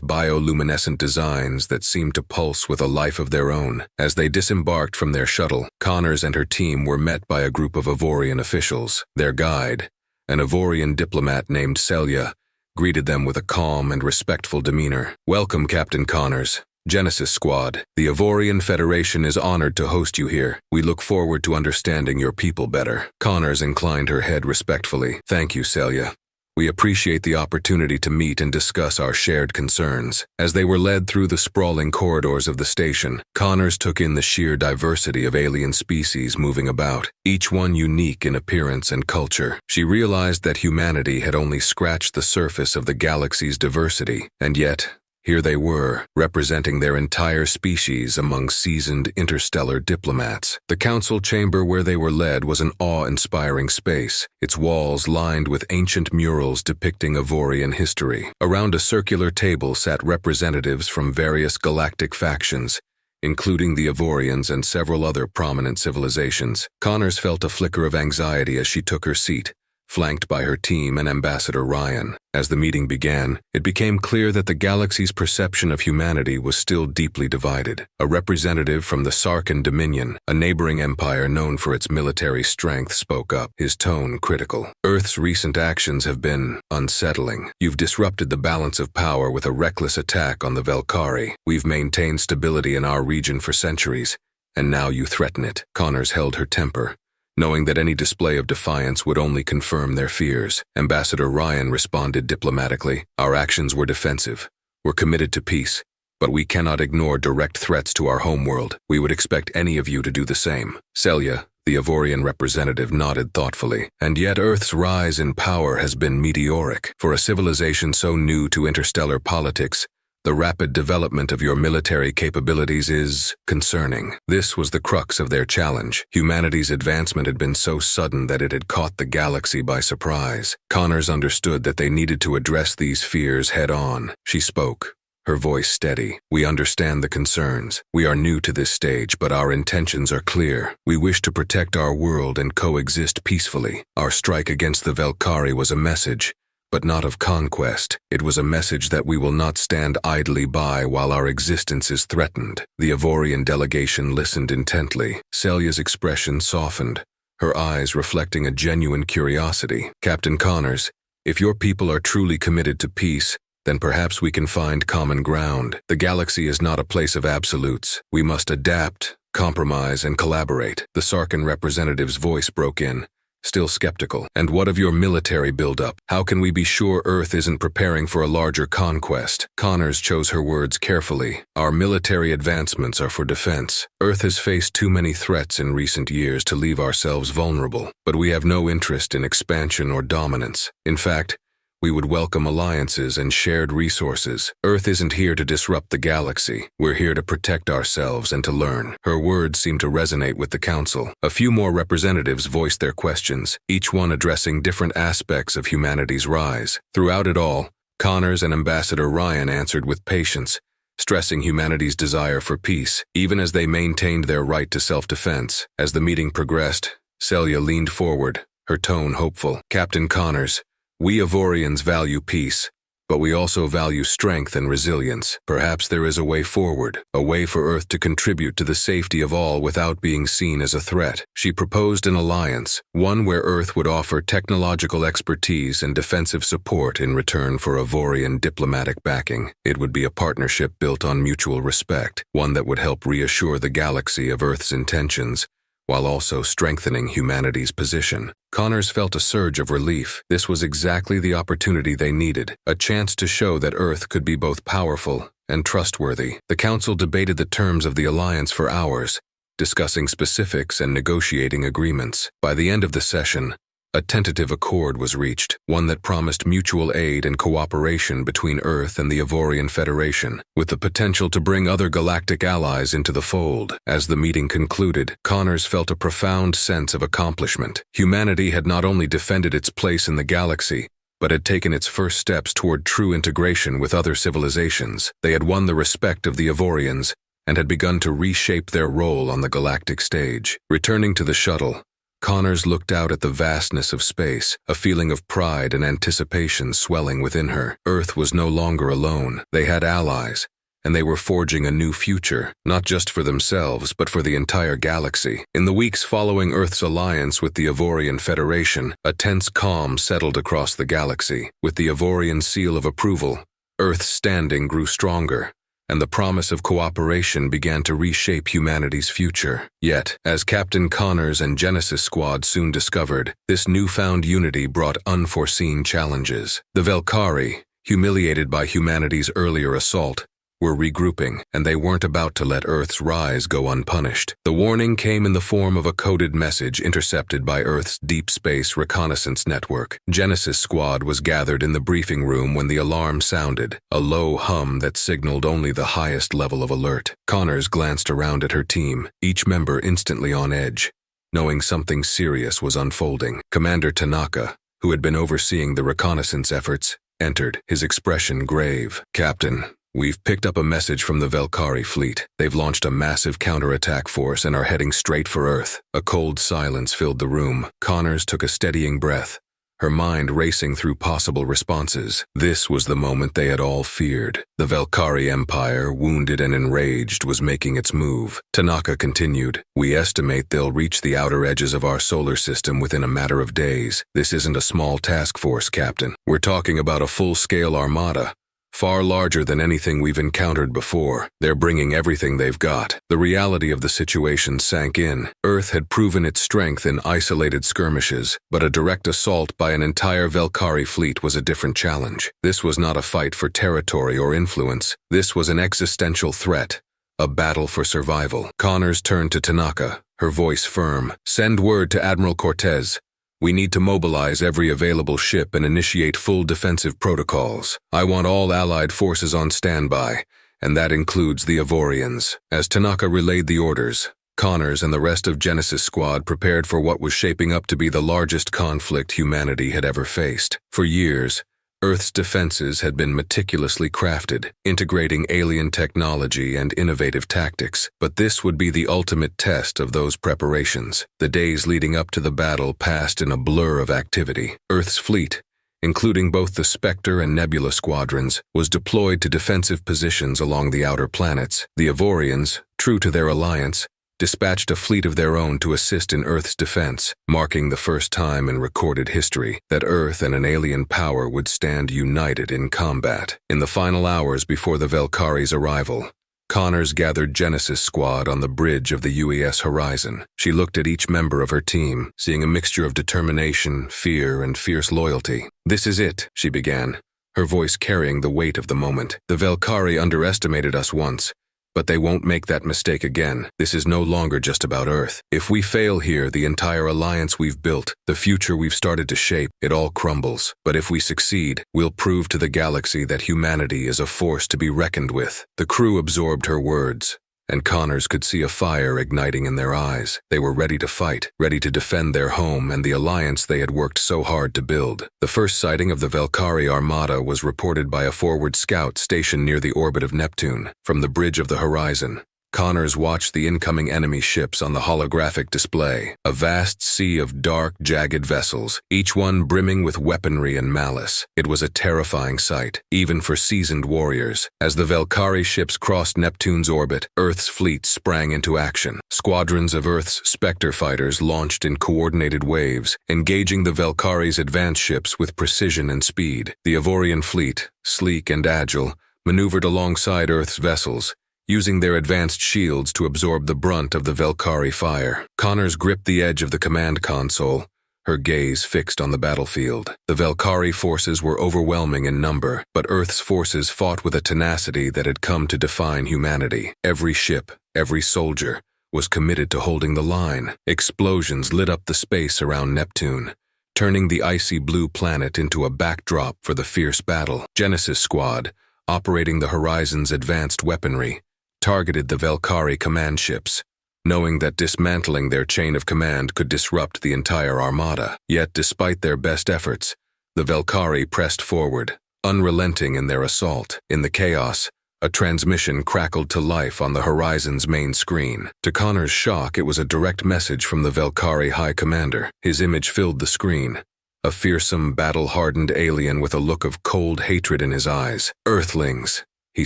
bioluminescent designs that seemed to pulse with a life of their own. As they disembarked from their shuttle, Connors and her team were met by a group of Ivorian officials. Their guide, an Ivorian diplomat named Celia, greeted them with a calm and respectful demeanor. Welcome, Captain Connors. Genesis Squad, the Ivorian Federation is honored to host you here. We look forward to understanding your people better. Connors inclined her head respectfully. Thank you, Celia. We appreciate the opportunity to meet and discuss our shared concerns. As they were led through the sprawling corridors of the station, Connors took in the sheer diversity of alien species moving about, each one unique in appearance and culture. She realized that humanity had only scratched the surface of the galaxy's diversity, and yet, here they were, representing their entire species among seasoned interstellar diplomats. The council chamber where they were led was an awe-inspiring space, its walls lined with ancient murals depicting Ivorian history. Around a circular table sat representatives from various galactic factions, including the Ivorians and several other prominent civilizations. Connors felt a flicker of anxiety as she took her seat, flanked by her team and Ambassador Ryan. As the meeting began, it became clear that the galaxy's perception of humanity was still deeply divided. A representative from the Sarkin Dominion, a neighboring empire known for its military strength, spoke up, his tone critical. Earth's recent actions have been unsettling. You've disrupted the balance of power with a reckless attack on the Velkari. We've maintained stability in our region for centuries, and now you threaten it. Connors held her temper, knowing that any display of defiance would only confirm their fears. Ambassador Ryan responded diplomatically. Our actions were defensive. We're committed to peace, but we cannot ignore direct threats to our homeworld. We would expect any of you to do the same. Celia, the Ivorian representative, nodded thoughtfully. And yet Earth's rise in power has been meteoric. For a civilization so new to interstellar politics, the rapid development of your military capabilities is concerning. This was the crux of their challenge. Humanity's advancement had been so sudden that it had caught the galaxy by surprise. Connors understood that they needed to address these fears head-on. She spoke, her voice steady. We understand the concerns. We are new to this stage, but our intentions are clear. We wish to protect our world and coexist peacefully. Our strike against the Velkari was a message, but not of conquest. It was a message that we will not stand idly by while our existence is threatened. The Ivorian delegation listened intently. Celia's expression softened, her eyes reflecting a genuine curiosity. Captain Connors, if your people are truly committed to peace, then perhaps we can find common ground. The galaxy is not a place of absolutes. We must adapt, compromise, and collaborate. The Sarkin representative's voice broke in, still skeptical. And what of your military buildup? How can we be sure Earth isn't preparing for a larger conquest? Connors chose her words carefully. Our military advancements are for defense. Earth has faced too many threats in recent years to leave ourselves vulnerable, but we have no interest in expansion or dominance. In fact, we would welcome alliances and shared resources. Earth isn't here to disrupt the galaxy. We're here to protect ourselves and to learn. Her words seemed to resonate with the council. A few more representatives voiced their questions, each one addressing different aspects of humanity's rise. Throughout it all, Connors and Ambassador Ryan answered with patience, stressing humanity's desire for peace, even as they maintained their right to self-defense. As the meeting progressed, Celia leaned forward, her tone hopeful. Captain Connors, We Avorians value peace, but we also value strength and resilience. Perhaps there is a way forward, a way for Earth to contribute to the safety of all without being seen as a threat. She proposed an alliance, one where Earth would offer technological expertise and defensive support in return for Avorian diplomatic backing. It would be a partnership built on mutual respect, one that would help reassure the galaxy of Earth's intentions, while also strengthening humanity's position. Connors felt a surge of relief. This was exactly the opportunity they needed, a chance to show that Earth could be both powerful and trustworthy. The Council debated the terms of the alliance for hours, discussing specifics and negotiating agreements. By the end of the session, a tentative accord was reached, one that promised mutual aid and cooperation between Earth and the Avorian Federation, with the potential to bring other galactic allies into the fold. As the meeting concluded, Connors felt a profound sense of accomplishment. Humanity had not only defended its place in the galaxy, but had taken its first steps toward true integration with other civilizations. They had won the respect of the Avorians and had begun to reshape their role on the galactic stage. Returning to the shuttle, Connors looked out at the vastness of space, a feeling of pride and anticipation swelling within her. Earth was no longer alone. They had allies, and they were forging a new future, not just for themselves, but for the entire galaxy. In the weeks following Earth's alliance with the Avorian Federation, a tense calm settled across the galaxy. With the Avorian seal of approval, Earth's standing grew stronger, and the promise of cooperation began to reshape humanity's future. Yet, as Captain Connors and Genesis Squad soon discovered, this newfound unity brought unforeseen challenges. The Velkari, humiliated by humanity's earlier assault, were regrouping, and they weren't about to let Earth's rise go unpunished. The warning came in the form of a coded message intercepted by Earth's deep space reconnaissance network. Genesis Squad was gathered in the briefing room when the alarm sounded, a low hum that signaled only the highest level of alert. Connors glanced around at her team, each member instantly on edge, knowing something serious was unfolding. Commander Tanaka, who had been overseeing the reconnaissance efforts, entered, his expression grave. "Captain, we've picked up a message from the Velkari fleet. They've launched a massive counterattack force and are heading straight for Earth." A cold silence filled the room. Connors took a steadying breath, her mind racing through possible responses. This was the moment they had all feared. The Velkari Empire, wounded and enraged, was making its move. Tanaka continued, "We estimate they'll reach the outer edges of our solar system within a matter of days. This isn't a small task force, Captain. We're talking about a full-scale armada, far larger than anything we've encountered before. They're bringing everything they've got." The reality of the situation sank in. Earth had proven its strength in isolated skirmishes, but a direct assault by an entire Velkari fleet was a different challenge. This was not a fight for territory or influence. This was an existential threat, a battle for survival. Connors turned to Tanaka, her voice firm. "Send word to Admiral Cortez. We need to mobilize every available ship and initiate full defensive protocols. I want all Allied forces on standby, and that includes the Avorians." As Tanaka relayed the orders, Connors and the rest of Genesis Squad prepared for what was shaping up to be the largest conflict humanity had ever faced. For years, Earth's defenses had been meticulously crafted, integrating alien technology and innovative tactics, but this would be the ultimate test of those preparations. The days leading up to the battle passed in a blur of activity. Earth's fleet, including both the Spectre and Nebula squadrons, was deployed to defensive positions along the outer planets. The Avorians, true to their alliance, dispatched a fleet of their own to assist in Earth's defense, marking the first time in recorded history that Earth and an alien power would stand united in combat. In the final hours before the Velkari's arrival, Connors gathered Genesis Squad on the bridge of the UES horizon. She looked at each member of her team, seeing a mixture of determination, fear, and fierce loyalty. "This is it," she began, her voice carrying the weight of the moment. "The Velkari underestimated us once, but they won't make that mistake again. This is no longer just about Earth. If we fail here, the entire alliance we've built, the future we've started to shape, it all crumbles. But if we succeed, we'll prove to the galaxy that humanity is a force to be reckoned with." The crew absorbed her words, and Connors could see a fire igniting in their eyes. They were ready to fight, ready to defend their home and the alliance they had worked so hard to build. The first sighting of the Velkari Armada was reported by a forward scout stationed near the orbit of Neptune. From the bridge of the horizon, Connors watched the incoming enemy ships on the holographic display, a vast sea of dark, jagged vessels, each one brimming with weaponry and malice. It was a terrifying sight, even for seasoned warriors. As the Valkyrie ships crossed Neptune's orbit, Earth's fleet sprang into action. Squadrons of Earth's Spectre fighters launched in coordinated waves, engaging the Valkyrie's advanced ships with precision and speed. The Avorian fleet, sleek and agile, maneuvered alongside Earth's vessels, using their advanced shields to absorb the brunt of the Valkyrie fire. Connors gripped the edge of the command console, her gaze fixed on the battlefield. The Valkyrie forces were overwhelming in number, but Earth's forces fought with a tenacity that had come to define humanity. Every ship, every soldier, was committed to holding the line. Explosions lit up the space around Neptune, turning the icy blue planet into a backdrop for the fierce battle. Genesis Squad, operating the Horizon's advanced weaponry, targeted the Valkyrie command ships, knowing that dismantling their chain of command could disrupt the entire armada. Yet, despite their best efforts, the Valkyrie pressed forward, unrelenting in their assault. In the chaos, a transmission crackled to life on the Horizon's main screen. To Connor's shock, it was a direct message from the Valkyrie High Commander. His image filled the screen, a fearsome, battle-hardened alien with a look of cold hatred in his eyes. "Earthlings," he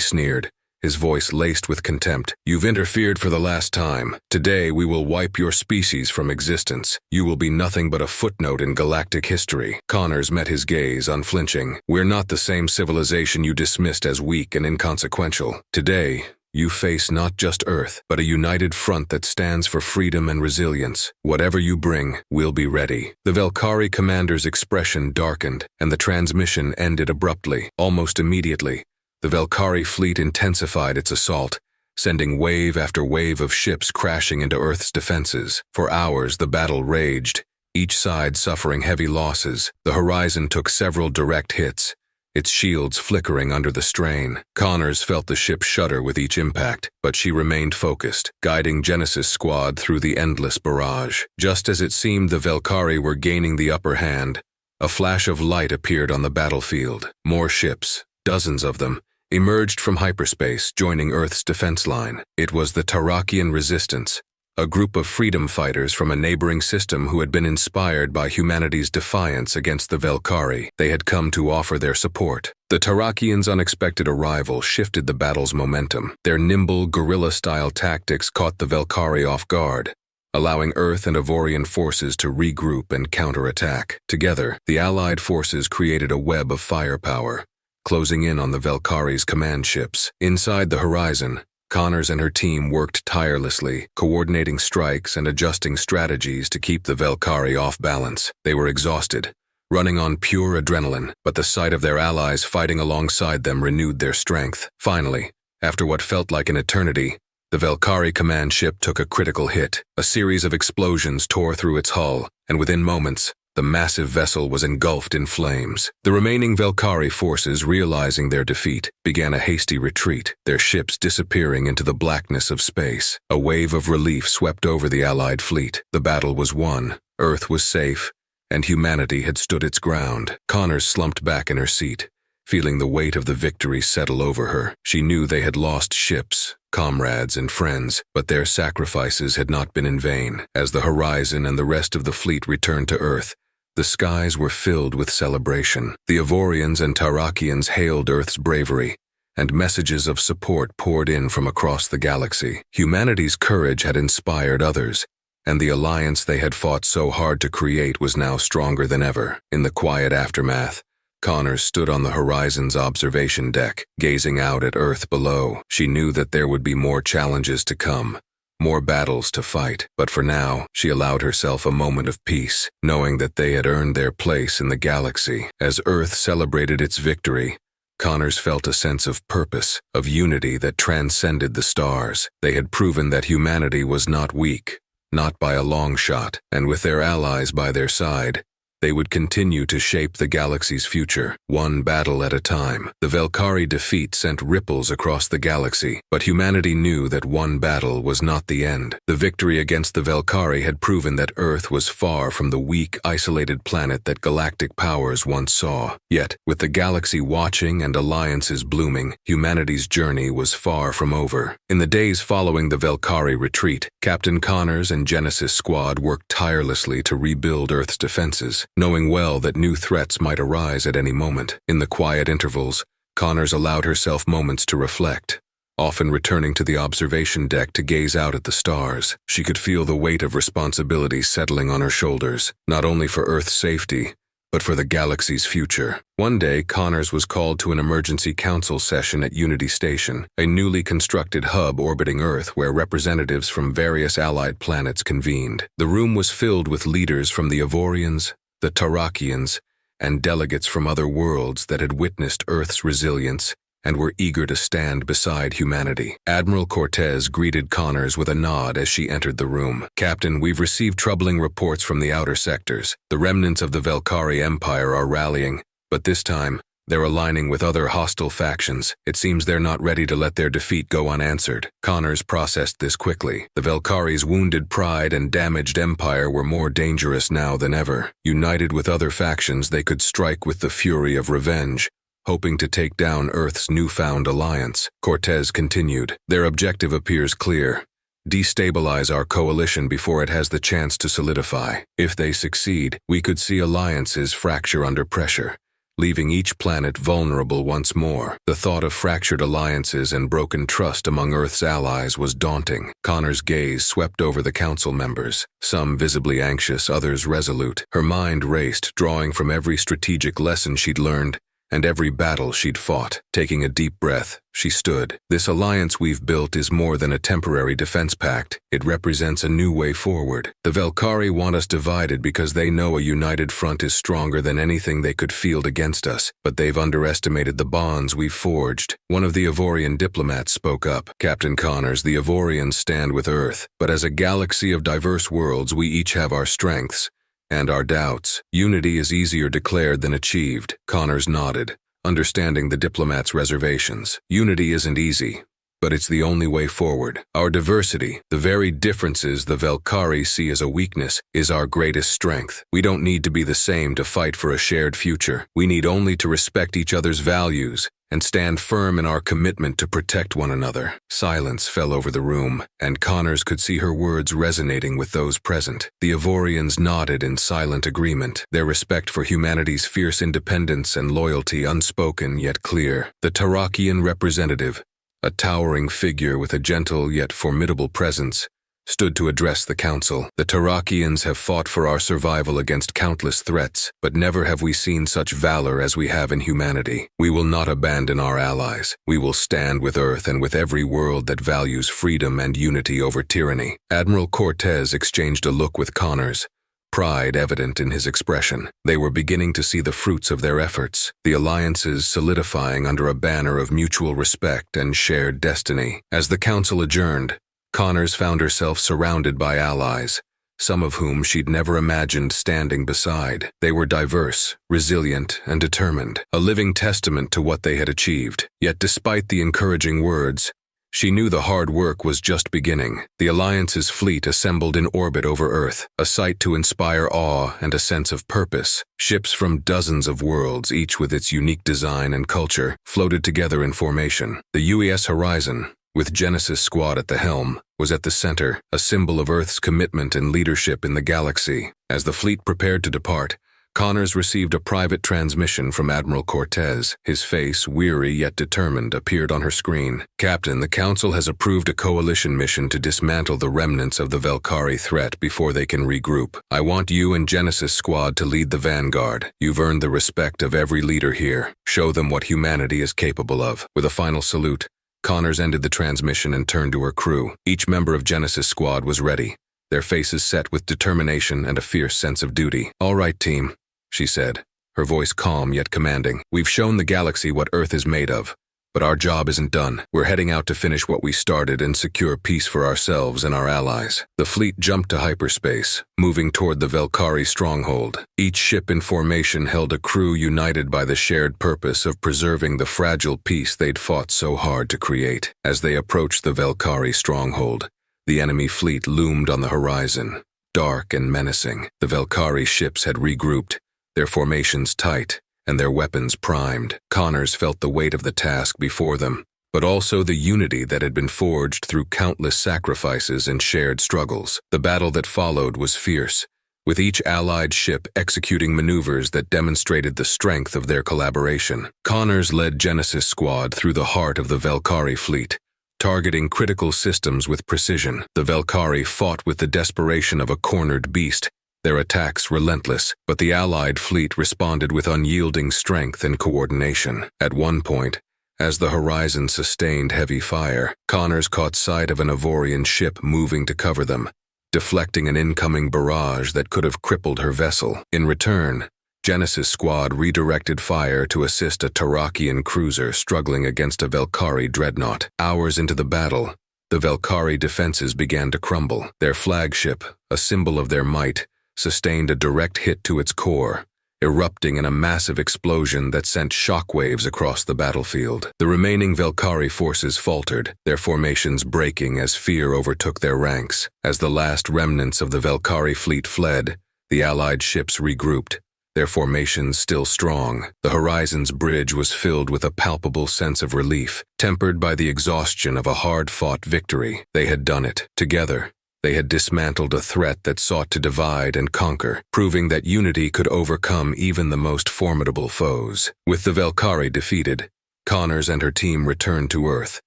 sneered, his voice laced with contempt. "You've interfered for the last time. Today we will wipe your species from existence. You will be nothing but a footnote in galactic history." Connors met his gaze, unflinching. "We're not the same civilization you dismissed as weak and inconsequential. Today, you face not just Earth, but a united front that stands for freedom and resilience. Whatever you bring, we'll be ready." The Valkyrie commander's expression darkened, and the transmission ended abruptly. Almost immediately, the Valkyrie fleet intensified its assault, sending wave after wave of ships crashing into Earth's defenses. For hours, the battle raged, each side suffering heavy losses. The Horizon took several direct hits, its shields flickering under the strain. Connors felt the ship shudder with each impact, but she remained focused, guiding Genesis Squad through the endless barrage. Just as it seemed the Valkyrie were gaining the upper hand, a flash of light appeared on the battlefield. More ships, dozens of them, emerged from hyperspace, joining Earth's defense line. It was the Tarakian Resistance, a group of freedom fighters from a neighboring system who had been inspired by humanity's defiance against the Valkyrie. They had come to offer their support. The Tarakians' unexpected arrival shifted the battle's momentum. Their nimble, guerrilla-style tactics caught the Valkyrie off guard, allowing Earth and Avorian forces to regroup and counterattack. Together, the Allied forces created a web of firepower, closing in on the Valkyrie's command ships. Inside the Horizon, Connors and her team worked tirelessly, coordinating strikes and adjusting strategies to keep the Valkyrie off balance. They were exhausted, running on pure adrenaline, but the sight of their allies fighting alongside them renewed their strength. Finally, after what felt like an eternity, the Valkyrie command ship took a critical hit. A series of explosions tore through its hull, and within moments, the massive vessel was engulfed in flames. The remaining Valkyrie forces, realizing their defeat, began a hasty retreat, their ships disappearing into the blackness of space. A wave of relief swept over the Allied fleet. The battle was won, Earth was safe, and humanity had stood its ground. Connors slumped back in her seat, feeling the weight of the victory settle over her. She knew they had lost ships, comrades, and friends, but their sacrifices had not been in vain. As the Horizon and the rest of the fleet returned to Earth, the skies were filled with celebration. The Avorians and Tarakians hailed Earth's bravery, and messages of support poured in from across the galaxy. Humanity's courage had inspired others, and the alliance they had fought so hard to create was now stronger than ever. In the quiet aftermath, Connors stood on the Horizon's observation deck, gazing out at Earth below. She knew that there would be more challenges to come, more battles to fight, but for now, she allowed herself a moment of peace, knowing that they had earned their place in the galaxy. As Earth celebrated its victory, Connors felt a sense of purpose, of unity that transcended the stars. They had proven that humanity was not weak, not by a long shot, and with their allies by their side, They would continue to shape the galaxy's future, one battle at a time. The Velkhari defeat sent ripples across the galaxy, but humanity knew that one battle was not the end. The victory against the Velkhari had proven that Earth was far from the weak, isolated planet that galactic powers once saw. Yet, with the galaxy watching and alliances blooming, humanity's journey was far from over. In the days following the Velkhari retreat, Captain Connors and Genesis Squad worked tirelessly to rebuild Earth's defenses, knowing well that new threats might arise at any moment. In the quiet intervals, Connors allowed herself moments to reflect, often returning to the observation deck to gaze out at the stars. She could feel the weight of responsibility settling on her shoulders, not only for Earth's safety, but for the galaxy's future. One day, Connors was called to an emergency council session at Unity Station, a newly constructed hub orbiting Earth where representatives from various allied planets convened. The room was filled with leaders from the Avorians, the Tarakians, and delegates from other worlds that had witnessed Earth's resilience and were eager to stand beside humanity. Admiral Cortez greeted Connors with a nod as she entered the room. "Captain, we've received troubling reports from the outer sectors. The remnants of the Velkhari Empire are rallying, but this time, they're aligning with other hostile factions. It seems they're not ready to let their defeat go unanswered." Connors processed this quickly. The Velkhari's wounded pride and damaged empire were more dangerous now than ever. United with other factions, they could strike with the fury of revenge, hoping to take down Earth's newfound alliance. Cortez continued, "Their objective appears clear. Destabilize our coalition before it has the chance to solidify. If they succeed, we could see alliances fracture under pressure, leaving each planet vulnerable once more." The thought of fractured alliances and broken trust among Earth's allies was daunting. Connor's gaze swept over the council members, some visibly anxious, others resolute. Her mind raced, drawing from every strategic lesson she'd learned and every battle she'd fought. Taking a deep breath, she stood. "This alliance we've built is more than a temporary defense pact. It represents a new way forward. The Velkhari want us divided because they know a united front is stronger than anything they could field against us, but they've underestimated the bonds we've forged." One of the Avorian diplomats spoke up. "Captain Connors, the Avorians stand with Earth, but as a galaxy of diverse worlds, we each have our strengths and our doubts. Unity is easier declared than achieved." Connors nodded, understanding the diplomat's reservations. "Unity isn't easy, but it's the only way forward. Our diversity, the very differences the Velkhari see as a weakness, is our greatest strength. We don't need to be the same to fight for a shared future. We need only to respect each other's values and stand firm in our commitment to protect one another." Silence fell over the room, and Connors could see her words resonating with those present. The Avorians nodded in silent agreement, their respect for humanity's fierce independence and loyalty unspoken yet clear. The Tarakian representative, a towering figure with a gentle yet formidable presence, stood to address the council. "The Tarakians have fought for our survival against countless threats, but never have we seen such valor as we have in humanity. We will not abandon our allies. We will stand with Earth and with every world that values freedom and unity over tyranny." Admiral Cortez exchanged a look with Connors, pride evident in his expression. They were beginning to see the fruits of their efforts, the alliances solidifying under a banner of mutual respect and shared destiny. As the council adjourned, Connors found herself surrounded by allies, some of whom she'd never imagined standing beside. They were diverse, resilient, and determined, a living testament to what they had achieved. Yet despite the encouraging words, she knew the hard work was just beginning. The Alliance's fleet assembled in orbit over Earth, a sight to inspire awe and a sense of purpose. Ships from dozens of worlds, each with its unique design and culture, floated together in formation. The UES Horizon, with Genesis Squad at the helm, was at the center, a symbol of Earth's commitment and leadership in the galaxy. As the fleet prepared to depart, Connors received a private transmission from Admiral Cortez. His face, weary yet determined, appeared on her screen. "Captain, the Council has approved a coalition mission to dismantle the remnants of the Velkhari threat before they can regroup. I want you and Genesis Squad to lead the vanguard. You've earned the respect of every leader here. Show them what humanity is capable of." With a final salute, Connors ended the transmission and turned to her crew. Each member of Genesis Squad was ready, their faces set with determination and a fierce sense of duty. "All right, team," she said, her voice calm yet commanding. "We've shown the galaxy what Earth is made of. But our job isn't done. We're heading out to finish what we started and secure peace for ourselves and our allies. The fleet jumped to hyperspace, moving toward the Velkhari stronghold. Each ship in formation held a crew united by the shared purpose of preserving the fragile peace they'd fought so hard to create. As they approached the Velkhari stronghold, the enemy fleet loomed on the horizon, dark and menacing. The Velkhari ships had regrouped, their formations tight, and their weapons primed. Connors felt the weight of the task before them, but also the unity that had been forged through countless sacrifices and shared struggles. The battle that followed was fierce, with each allied ship executing maneuvers that demonstrated the strength of their collaboration. Connors led Genesis Squad through the heart of the Velkhari fleet, targeting critical systems with precision. The Velkhari fought with the desperation of a cornered beast, their attacks relentless, but the Allied fleet responded with unyielding strength and coordination. At one point, as the horizon sustained heavy fire, Connors caught sight of an Avorian ship moving to cover them, deflecting an incoming barrage that could have crippled her vessel. In return, Genesis Squad redirected fire to assist a Tarakian cruiser struggling against a Velkhari dreadnought. Hours into the battle, the Velkhari defenses began to crumble. Their flagship, a symbol of their might, sustained a direct hit to its core, erupting in a massive explosion that sent shockwaves across the battlefield. The remaining Velkhari forces faltered, their formations breaking as fear overtook their ranks. As the last remnants of the Velkhari fleet fled, the Allied ships regrouped, their formations still strong. The horizon's bridge was filled with a palpable sense of relief, tempered by the exhaustion of a hard-fought victory. They had done it, together. They had dismantled a threat that sought to divide and conquer, proving that unity could overcome even the most formidable foes. With the Velkhari defeated, Connors and her team returned to Earth,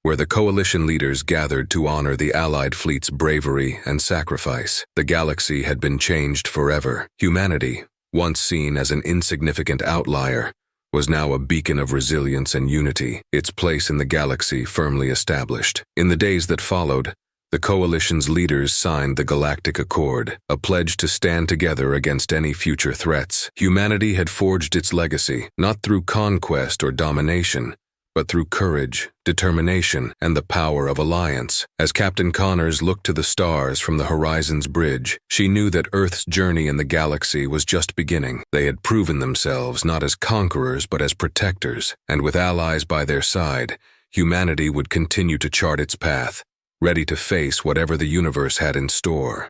where the coalition leaders gathered to honor the Allied fleet's bravery and sacrifice. The galaxy had been changed forever. Humanity, once seen as an insignificant outlier, was now a beacon of resilience and unity, its place in the galaxy firmly established. In the days that followed, the coalition's leaders signed the Galactic Accord, a pledge to stand together against any future threats. Humanity had forged its legacy, not through conquest or domination, but through courage, determination, and the power of alliance. As Captain Connors looked to the stars from the horizon's bridge, she knew that Earth's journey in the galaxy was just beginning. They had proven themselves not as conquerors but as protectors, and with allies by their side, humanity would continue to chart its path, ready to face whatever the universe had in store.